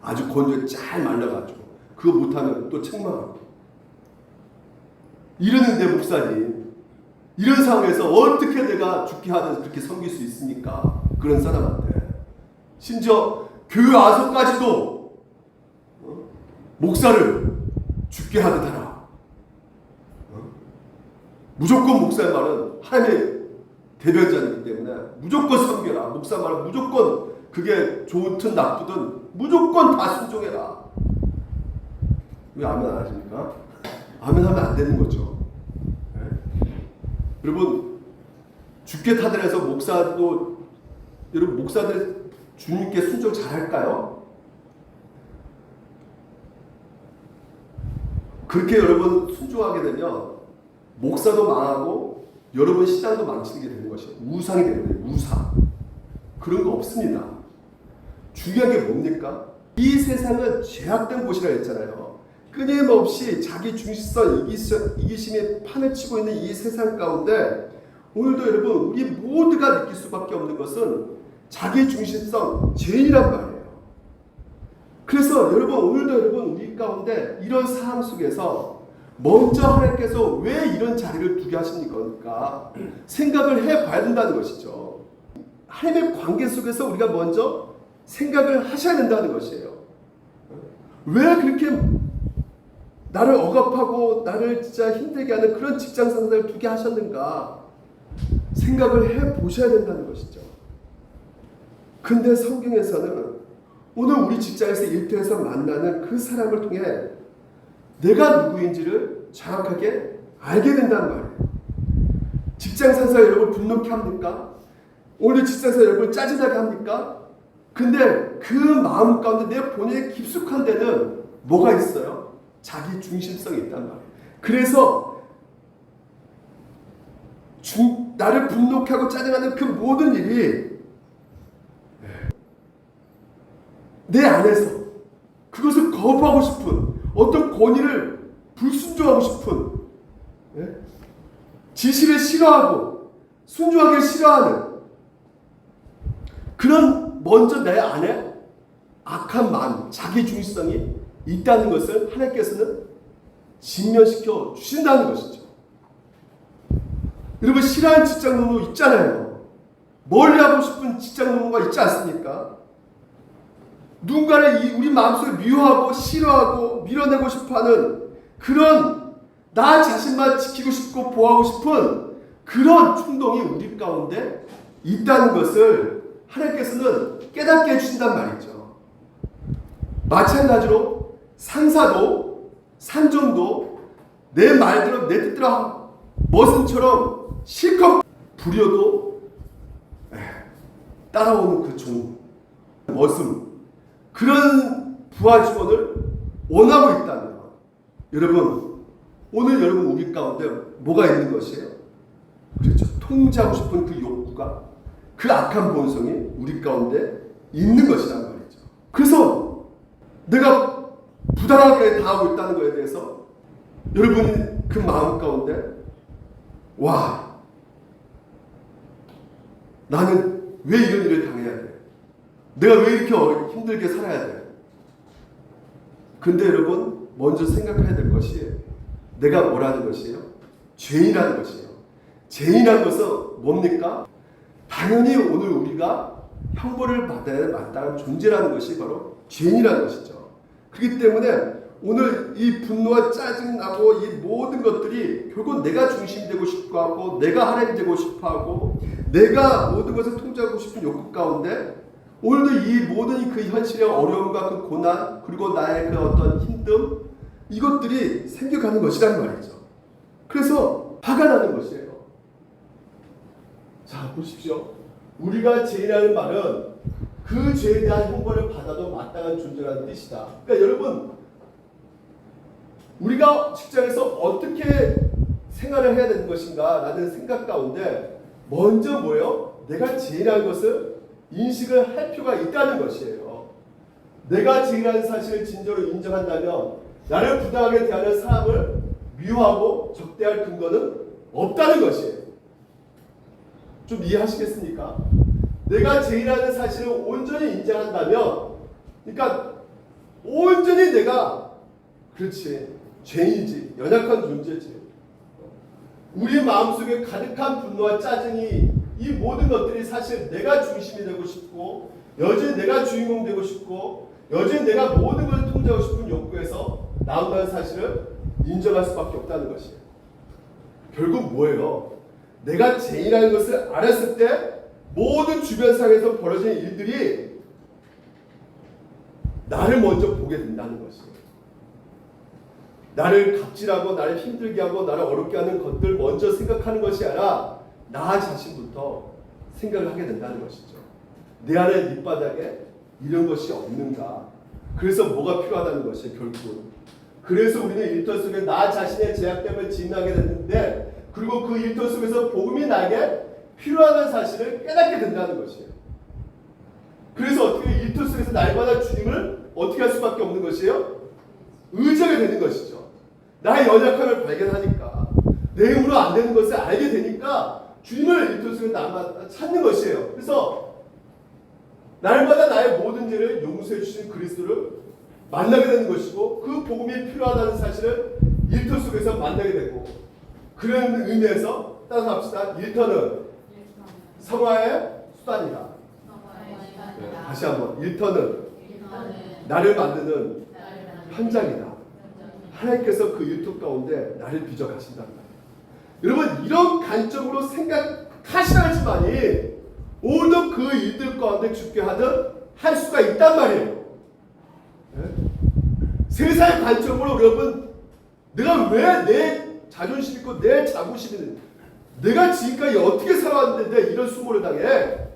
아주 건조해 잘 말라가지고 그거 못하면 또 책망하고. 이러는데 목사님, 이런 상황에서 어떻게 내가 죽게 하든 그렇게 섬길 수 있습니까? 그런 사람한테. 심지어 교회 와서까지도 목사를 죽게 하듯 하라. 무조건 목사의 말은 하나님의 대변자이기 때문에 무조건 섬겨라. 목사 말은 무조건 그게 좋든 나쁘든 무조건 다 순종해라. 왜 아멘 안 하십니까? 아멘 하면 안 되는 거죠. 여러분 죽게 타들에서 목사도 여러분 목사들 주님께 순종 잘할까요? 그렇게 여러분 순종하게 되면 목사도 망하고 여러분 신앙도 망치게 되는 것이에요. 우상이 되는 거예요. 우상. 그런 거 없습니다. 중요한 게 뭡니까? 이 세상은 죄악된 곳이라 했잖아요. 끊임없이 자기 중심성, 이기심에 판을 치고 있는 이 세상 가운데 오늘도 여러분 우리 모두가 느낄 수밖에 없는 것은 자기 중심성, 죄인이란 말이에요. 그래서 여러분 오늘도 여러분 우리 가운데 이런 상황 속에서 먼저 하나님께서 왜 이런 자리를 두게 하십니까? 생각을 해봐야 된다는 것이죠. 하나님의 관계 속에서 우리가 먼저 생각을 하셔야 된다는 것이에요. 왜 그렇게 나를 억압하고 나를 진짜 힘들게 하는 그런 직장 상사를 두게 하셨는가 생각을 해보셔야 된다는 것이죠. 근데 성경에서는 오늘 우리 직장에서 일터에서 만나는 그 사람을 통해 내가 누구인지를 정확하게 알게 된다는 말이에요. 직장 상사 여러분 분노케 합니까? 오늘 직장 상사 여러분 짜증나게 합니까? 근데 그 마음 가운데 내 본인의 깊숙한 데는 뭐가 있어요? 자기 중심성이 있단 말이에요. 그래서 나를 분노케 하고 짜증하는 그 모든 일이 내 안에서 그것을 거부하고 싶은 어떤 권위를 불순종하고 싶은 지시를 싫어하고 순종하기를 싫어하는 그런 먼저 내 안에 악한 마음, 자기중심성이 있다는 것을 하나님께서는 직면시켜 주신다는 것이죠. 여러분 싫어하는 직장 동료 있잖아요. 멀리하고 싶은 직장 동료가 있지 않습니까? 누군가를 우리 마음속에 미워하고 싫어하고 밀어내고 싶어하는 그런 나 자신만 지키고 싶고 보호하고 싶은 그런 충동이 우리 가운데 있다는 것을 하나님께서는 깨닫게 해주신단 말이죠. 마찬가지로 상사도 산정도 내 말대로 내 뜻대로 머슴처럼 실컷 부려도 따라오는 그 종 머슴 그런 부하 직원을 원하고 있다면 여러분 오늘 여러분 우리 가운데 뭐가 있는 것이에요? 그렇죠. 통제하고 싶은 그 욕구가 그 악한 본성이 우리 가운데 있는 것이란 말이죠. 그래서 내가 부당하게 당하고 있다는 것에 대해서 여러분이 그 마음 가운데 와 나는 왜 이런 일을 당해야 돼? 내가 왜 이렇게 힘들게 살아야 돼? 근데 여러분 먼저 생각해야 될 것이 내가 뭐라는 것이에요? 죄인이라는 것이에요. 죄인이라는 것은 뭡니까? 당연히 오늘 우리가 형벌을 받아야 마땅한 존재라는 것이 바로 죄인이라는 것이죠. 그렇기 때문에 오늘 이 분노와 짜증나고 이 모든 것들이 결국 내가 중심이 되고 싶어 하고 내가 하나님 되고 싶어 하고 내가 모든 것을 통제하고 싶은 욕구 가운데 오늘도 이 모든 그 현실의 어려움과 그 고난 그리고 나의 그 어떤 힘듦 이것들이 생겨가는 것이란 말이죠. 그래서 화가 나는 것이에요. 자 보십시오. 우리가 죄인이라는 말은 그 죄에 대한 형벌을 받아도 마땅한 존재라는 뜻이다. 그러니까 여러분 우리가 직장에서 어떻게 생활을 해야 되는 것인가 라는 생각 가운데 먼저 뭐예요? 내가 죄인이라는 것을 인식을 할 필요가 있다는 것이에요. 내가 죄인이라는 사실을 진정으로 인정한다면 나를 부당하게 대하는 사람을 미워하고 적대할 근거는 없다는 것이에요. 좀 이해하시겠습니까? 내가 죄인이라는 사실을 온전히 인정한다면 그러니까 온전히 내가 그렇지 죄인이지 연약한 존재지 우리 마음속에 가득한 분노와 짜증이 이 모든 것들이 사실 내가 중심이 되고 싶고 여전히 내가 주인공 되고 싶고 여전히 내가 모든 것을 통제하고 싶은 욕구에서 나온다는 사실을 인정할 수밖에 없다는 것이에요. 결국 뭐예요? 내가 죄인이라는 것을 알았을 때 모든 주변 상에서 벌어지는 일들이 나를 먼저 보게 된다는 것이에요. 나를 갑질하고 나를 힘들게 하고 나를 어렵게 하는 것들 먼저 생각하는 것이 아니라 나 자신부터 생각을 하게 된다는 것이죠. 내 안에 밑바닥에 이런 것이 없는가. 그래서 뭐가 필요하다는 것이에요. 결국은. 그래서 우리는 일터 속에 나 자신의 제약됨을 직면하게 됐는데 그리고 그 일터 속에서 복음이 나에게 필요하다는 사실을 깨닫게 된다는 것이에요. 그래서 어떻게 일터 속에서 날마다 주님을 어떻게 할 수밖에 없는 것이에요? 의지하게 되는 것이죠. 나의 연약함을 발견하니까 내 힘으로 안 되는 것을 알게 되니까 주님을 일터 속에 날마다 찾는 것이에요. 그래서 날마다 나의 모든 죄를 용서해 주신 그리스도를 만나게 되는 것이고 그 복음이 필요하다는 사실을 일터 속에서 만나게 되고, 그런 의미에서 따라서 합시다. 일터는 성화의 수단이다. 네, 다시 한번. 일터는 나를 만드는 현장이다. 하나님께서 그 일터 가운데 나를 빚어가신단다. 여러분, 이런 관점으로 생각하시야지만이 오늘 그 일들 가운데 죽게 할 수가 있단 말이에요. 네? 세상의 관점으로 여러분, 내가 왜 내 자존심 있고 내 자부심이, 내가 지금까지 어떻게 살아왔는데 내가 이런 수모를 당해?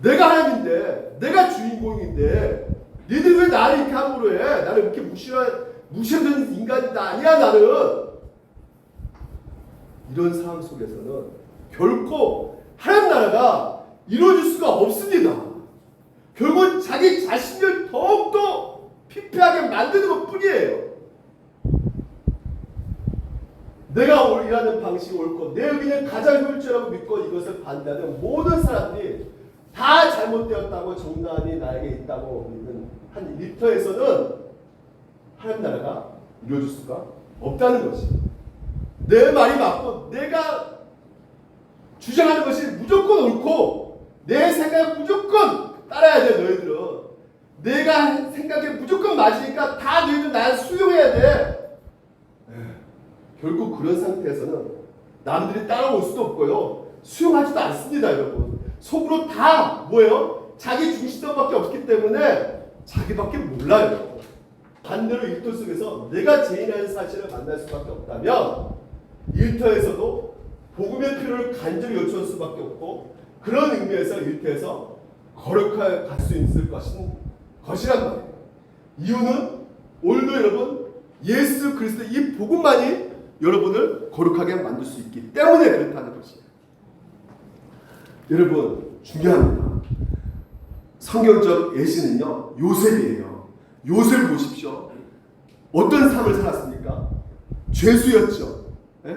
내가 하나님인데, 내가 주인공인데, 니들 왜 나를 이렇게 함부로 해? 나를 이렇게 무시하는 인간이 아니야, 나는. 이런 상황 속에서는 결코 하나님 나라가 이루어질 수가 없습니다. 결국 자기 자신을 더욱더 피폐하게 만드는 것 뿐이에요. 내가 일하는 방식이 옳고 내 의견을 가장 효율적이라고 믿고 이것을 반대하는 모든 사람들이 다 잘못되었다고, 정당이 나에게 있다고 믿는 한 일터에서는 하나님 나라가 이루어질 수가 없다는 것이, 내 말이 맞고 내가 주장하는 것이 무조건 옳고 내 생각에 무조건 따라야 돼. 너희들은 내가 생각에 무조건 맞으니까 다 너희들 날 수용해야 돼. 결국 그런 상태에서는 남들이 따라올 수도 없고요, 수용하지도 않습니다. 여러분, 속으로 다 뭐예요? 자기 중심성밖에 없기 때문에 자기밖에 몰라요. 반대로 일터 속에서 내가 죄인이라는 사실을 만날 수밖에 없다면 일터에서도 복음의 필요를 간절히 요청할 수밖에 없고, 그런 의미에서 일터에서 거룩하게 갈 수 있을 것이란 말이에요. 이유는 오늘도 여러분, 예수 그리스도 이 복음만이 여러분을 거룩하게 만들 수 있기 때문에 그렇다는 것이에요. 여러분, 중요합니다. 성경적 예시는요, 요셉이에요. 요셉을 보십시오. 어떤 삶을 살았습니까? 죄수였죠. 예?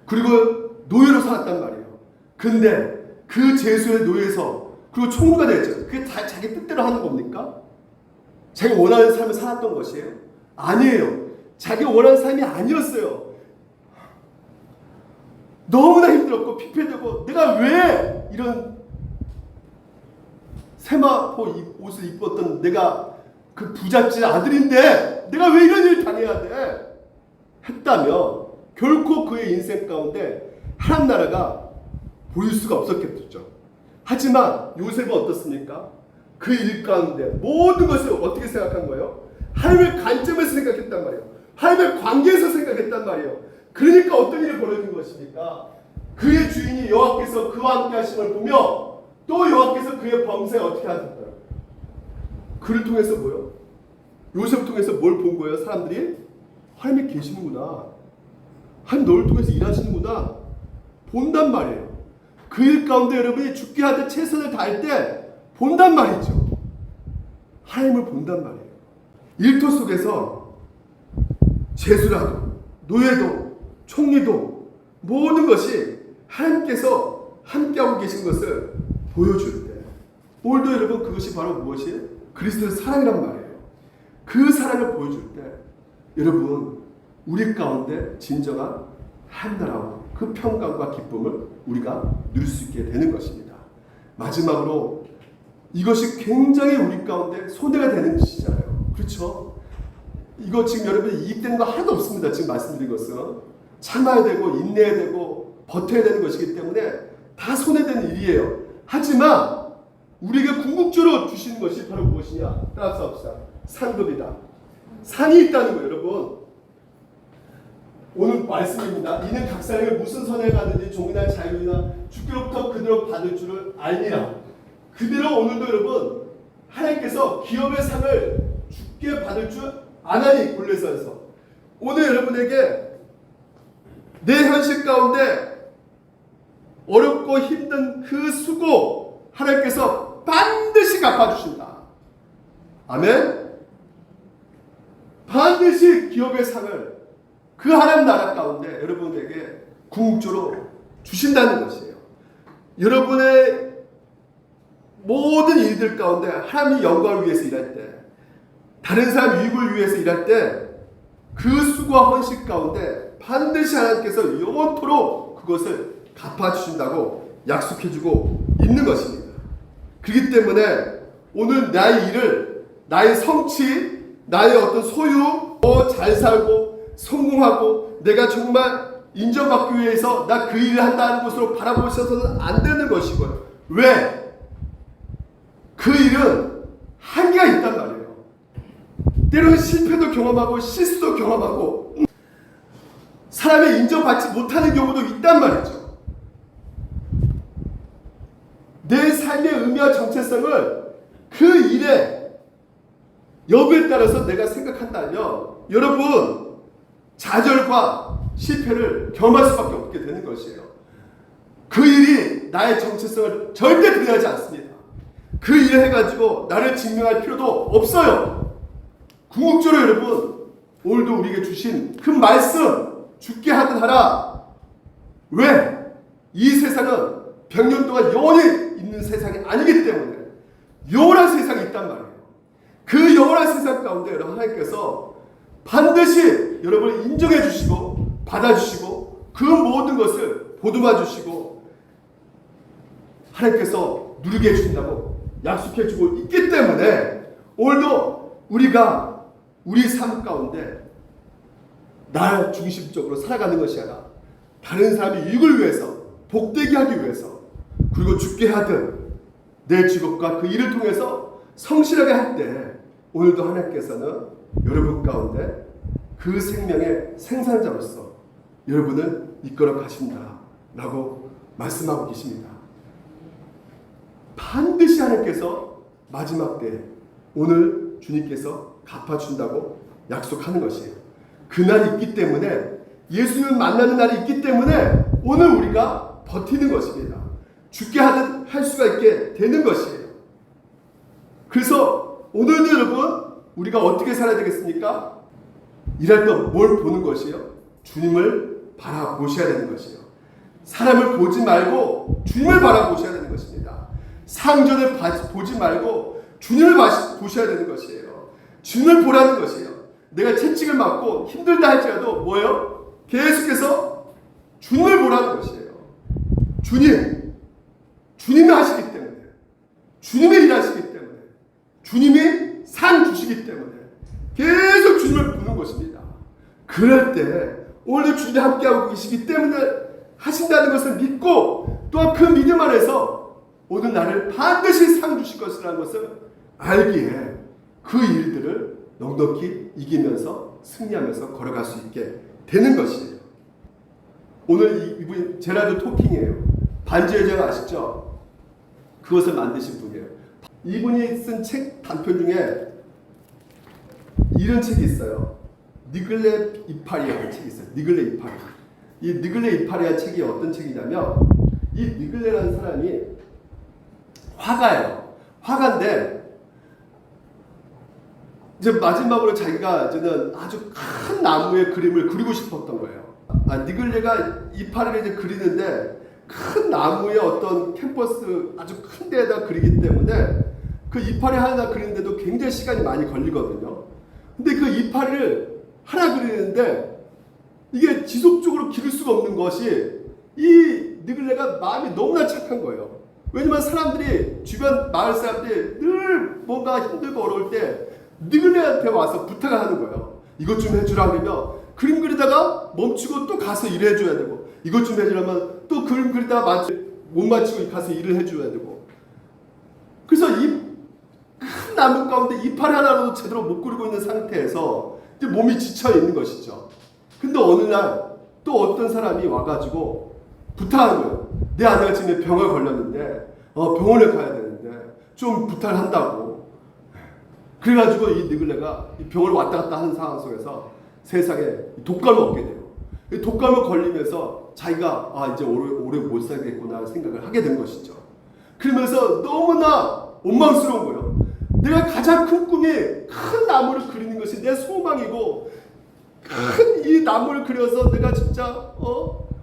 그리고 노예로 살았단 말이에요. 근데 그 죄수의 노예에서 그리고 총무가 됐죠. 그게 다 자기 뜻대로 하는 겁니까? 자기 원하는 삶을 살았던 것이에요? 아니에요. 자기 원하는 삶이 아니었어요. 너무나 힘들었고 피폐되고, 내가 왜 이런 세마포 옷을 입었던 내가 그 부잣집 아들인데 내가 왜 이런 일을 당해야 돼? 했다면 결코 그의 인생 가운데 하나님 나라가 보일 수가 없었겠죠. 하지만 요셉은 어떻습니까? 그 일 가운데 모든 것을 어떻게 생각한 거예요? 하나님의 관점에서 생각했단 말이에요. 하나님의 관계에서 생각했단 말이에요. 그러니까 어떤 일이 벌어진 것입니까? 그의 주인이 여호와께서 그와 함께 하심을 보며 또 여호와께서 그의 범사에 어떻게 하셨어요? 그를 통해서 뭐요? 요셉을 통해서 뭘 본 거예요? 사람들이 하나님이 계시는구나, 하나님 너를 통해서 일하시는구나 본단 말이에요. 그 일 가운데 여러분이 죽게 하되 최선을 다할 때 본단 말이죠. 하나님을 본단 말이에요. 일터 속에서 죄수라도 노예도 총리도 모든 것이 하나님께서 함께하고 계신 것을 보여줄 때, 오늘도 여러분 그것이 바로 무엇이에요? 그리스도의 사랑이란 말이에요. 그 사랑을 보여줄 때 여러분, 우리 가운데 진정한 하나님 나라와 그 평강과 기쁨을 우리가 누릴 수 있게 되는 것입니다. 마지막으로 이것이 굉장히 우리 가운데 손해가 되는 것이잖아요. 그렇죠? 이거 지금 여러분이 이익되는 거 하나도 없습니다. 지금 말씀드린 것은 참아야 되고 인내해야 되고 버텨야 되는 것이기 때문에 다 손해되는 일이에요. 하지만 우리에게 궁극적으로 주시는 것이 바로 무엇이냐? 따라서 합시다. 상급이다. 상이 있다는 거예요. 여러분, 오늘 말씀입니다. 이는 각 사람이 무슨 선을 받는지 종이나 자유나 주께로부터 그대로 받을 줄을 알니라. 그대로 오늘도 여러분, 하나님께서 기업의 상을 주께 받을 줄 아나니. 골로새서 오늘 여러분에게 내 현실 가운데 어렵고 힘든 그 수고 하나님께서 반드시 갚아주신다. 아멘. 반드시 기업의 상을 그 하나님 나라 가운데 여러분에게 궁극적으로 주신다는 것이에요. 여러분의 모든 일들 가운데 하나님의 영광을 위해서 일할 때, 다른 사람 유익을 위해서 일할 때 그 수고와 헌신 가운데 반드시 하나님께서 영원토록 그것을 갚아주신다고 약속해주고 있는 것입니다. 그렇기 때문에 오늘 나의 일을, 나의 성취, 나의 어떤 소유, 잘 살고 성공하고 내가 정말 인정받기 위해서 나 그 일을 한다는 것으로 바라보셔서는 안 되는 것이고요. 왜? 그 일은 한계가 있단 말이에요. 때로는 실패도 경험하고 실수도 경험하고 사람의 인정받지 못하는 경우도 있단 말이죠. 내 삶의 의미와 정체성을 그 일의 여부에 따라서 내가 생각한다면 여러분 좌절과 실패를 경험할 수밖에 없게 되는 것이에요. 그 일이 나의 정체성을 절대 드러나지 않습니다. 그 일을 해가지고 나를 증명할 필요도 없어요. 궁극적으로 여러분 오늘도 우리에게 주신 그 말씀 죽게 하든 하라. 왜? 이 세상은 100년 동안 영원히 있는 세상이 아니기 때문에 영원한 세상이 있단 말이에요. 그 영원한 세상 가운데 여러분 하나님께서 반드시 여러분을 인정해 주시고 받아주시고 그 모든 것을 보듬어 주시고 하나님께서 누리게 해주신다고 약속해 주고 있기 때문에 오늘도 우리가 우리 삶 가운데 나 중심적으로 살아가는 것이 아니라 다른 사람의 이익을 위해서 복되게 하기 위해서 그리고 죽게 하든 내 직업과 그 일을 통해서 성실하게 할 때 오늘도 하나님께서는 여러분 가운데 그 생명의 생산자로서 여러분을 이끌어 가신다라고 말씀하고 계십니다. 반드시 하나님께서 마지막 때 오늘 주님께서 갚아준다고 약속하는 것이에요. 그날이 있기 때문에 예수님을 만나는 날이 있기 때문에 오늘 우리가 버티는 것입니다. 죽게 하든 할 수가 있게 되는 것이에요. 그래서 오늘도 여러분 우리가 어떻게 살아야 되겠습니까? 일할 때 뭘 보는 것이에요? 주님을 바라보셔야 되는 것이에요. 사람을 보지 말고 주님을 바라보셔야 되는 것입니다. 상전을 보지 말고 주님을 보셔야 되는 것이에요. 주님을 보라는 것이에요. 내가 채찍을 맞고 힘들다 할지라도 뭐예요? 계속해서 주님을 보라는 것이에요. 주님이 하시기 때문에, 주님이 일하시기 때문에, 주님이 상 주시기 때문에 계속 주님을 보는 것입니다. 그럴 때 오늘도 주님이 함께하고 계시기 때문에 하신다는 것을 믿고 또한 그 믿음 안에서 오늘 나를 반드시 상 주실 것이라는 것을 알기에 그 일들을 넉넉히 이기면서 승리하면서 걸어갈 수 있게 되는 것이에요. 오늘 이분이 제라드 토킹이에요. 반지의 제왕 아시죠? 그것을 만드신 분이에요. 이분이 쓴 책 단편 중에 이런 책이 있어요. 니글레 이파리아라는 책이 있어요. 니글레 이파리아. 이 니글레 이파리아 책이 어떤 책이냐면 이 니글레라는 사람이 화가예요. 화가인데 이제 마지막으로 자기가 저는 아주 큰 나무의 그림을 그리고 싶었던 거예요. 니글레가 이파리를 이제 그리는데 큰 나무의 어떤 캔버스 아주 큰 데에다 그리기 때문에 그 이파리 하나 그리는데도 굉장히 시간이 많이 걸리거든요. 근데 그 이파리를 하나 그리는데 이게 지속적으로 기를 수가 없는 것이 이 니글레가 마음이 너무나 착한 거예요. 왜냐면 사람들이 주변 마을 사람들이 늘 뭔가 힘들고 어려울 때 니글레한테 와서 부탁을 하는 거예요. 이것 좀 해주라 그러면 그림 그리다가 멈추고 또 가서 일을 해줘야 되고 이것 좀 해주라면 또 그림 그리다가 못 맞추고 가서 일을 해줘야 되고 그래서 이 큰 나무 가운데 이파리 하나로도 제대로 못 그리고 있는 상태에서 이제 몸이 지쳐 있는 것이죠. 근데 어느 날 또 어떤 사람이 와가지고 부탁하는 거예요. 내 아내가 지금 병을 걸렸는데 병원에 가야 되는데 좀 부탁을 한다고. 그래가지고 이 니글레가 이 병을 왔다 갔다 하는 상황 속에서 세상에 독감을 얻게 돼요. 이 독감을 걸리면서 자기가 이제 오래 못 살겠구나 생각을 하게 된 것이죠. 그러면서 너무나 원망스러운 거예요. 내가 가장 큰 꿈이 큰 나무를 그리는 것이 내 소망이고 큰 이 나무를 그려서 내가 진짜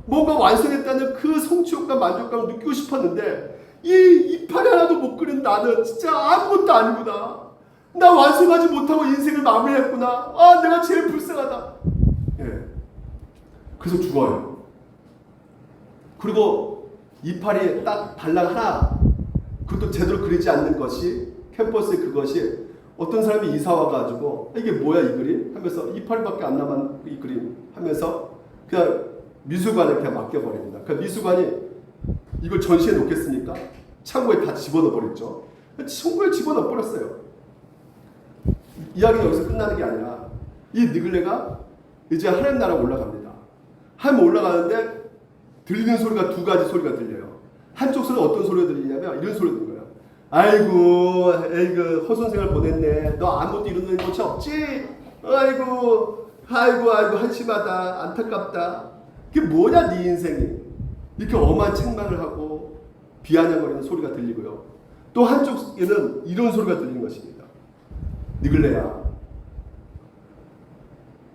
뭔가 완성했다는 그 성취욕과 만족감을 느끼고 싶었는데 이 이파리 하나도 못 그린 나는 진짜 아무것도 아니구나. 나 완성하지 못하고 인생을 마무리했구나. 아, 내가 제일 불쌍하다. 예. 그래서 죽어요. 그리고 이파리 딱 달랑 하나, 그것도 제대로 그리지 않는 것이, 캠퍼스에 그것이 어떤 사람이 이사 와가지고 이게 뭐야 이 그림? 하면서 이파리밖에 안 남은 이 그림 하면서 그냥 미술관에 그냥 맡겨버립니다. 그 미술관이 이걸 전시해 놓겠습니까? 창고에 다 집어넣어 버렸죠. 창고에 집어넣어 버렸어요. 이야기는 여기서 끝나는 게 아니라 이 느글레가 이제 하나님 나라 올라갑니다. 하나님 올라가는데 들리는 소리가 두 가지 소리가 들려요. 한쪽 소리는 어떤 소리가 들리냐면 이런 소리가 들려요. 아이고, 에이그 허선생을 보냈네. 너 아무것도 이루는 것이 없지? 아이고, 한심하다, 안타깝다. 그게 뭐냐 네 인생이. 이렇게 엄한 책망을 하고 비아냥거리는 소리가 들리고요. 또 한쪽에는 이런 소리가 들리는 것입니다. 느글레야,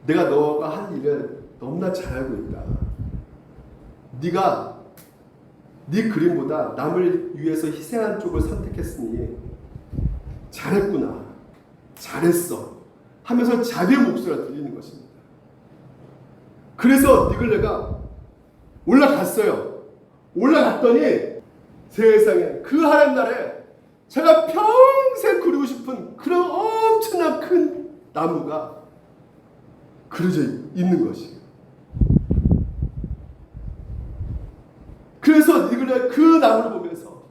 내가 너가 한 일을 너무나 잘 알고 있다. 네가 네 그림보다 남을 위해서 희생한 쪽을 선택했으니 잘했구나, 잘했어 하면서 자기의 목소리가 들리는 것입니다. 그래서 느글레가 올라갔어요. 올라갔더니 세상에 그 하나님 나라에 제가 평생 그리고 싶은 그런 엄청난 큰 나무가 그려져 있는 것이에요. 그래서 느글레가 그 나무를 보면서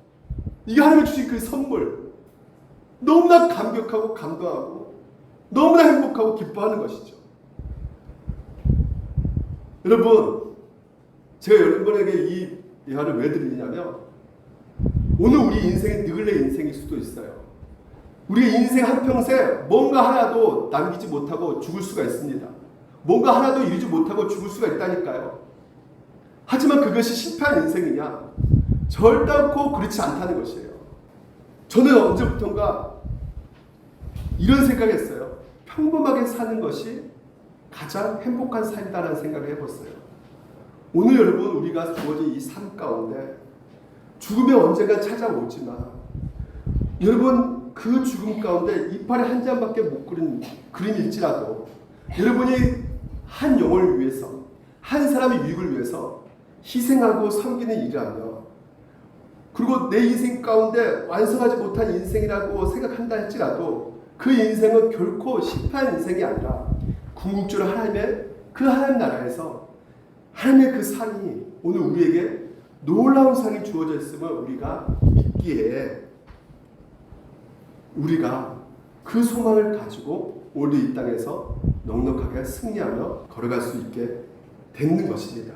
이게 하나님이 주신 그 선물 너무나 감격하고 감동하고 너무나 행복하고 기뻐하는 것이죠. 여러분, 제가 여러분에게 이 예화를 왜 드리냐면 오늘 우리 인생이 느글레 인생일 수도 있어요. 우리 인생 한평생 뭔가 하나도 남기지 못하고 죽을 수가 있습니다. 뭔가 하나도 이루지 못하고 죽을 수가 있다니까요. 하지만 그것이 실패한 인생이냐? 절단코 그렇지 않다는 것이에요. 저는 언제부턴가 이런 생각을 했어요. 평범하게 사는 것이 가장 행복한 삶이다라는 생각을 해봤어요. 오늘 여러분 우리가 주어진 이 삶 가운데 죽음이 언젠가 찾아오지만 여러분 그 죽음 가운데 이파리 한 장밖에 못 그린 그림일지라도 여러분이 한 영혼을 위해서 한 사람의 유익을 위해서 희생하고 섬기는 일을 하며 그리고 내 인생 가운데 완성하지 못한 인생이라고 생각한다 할지라도 그 인생은 결코 실패한 인생이 아니라 궁극적으로 하나님의 그 하나님 나라에서 하나님의 그 상이 오늘 우리에게 놀라운 상이 주어져 있음을 우리가 믿기에 우리가 그 소망을 가지고 오늘 이 땅에서 넉넉하게 승리하며 걸어갈 수 있게 되는 것입니다.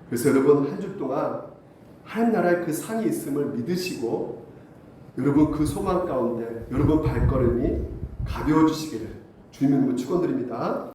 그래서 여러분 한 주 동안 하나님 나라의 그 상이 있음을 믿으시고 여러분 그 소망 가운데 여러분 발걸음이 가벼워지시기를 주님의 이름으로 축원드립니다.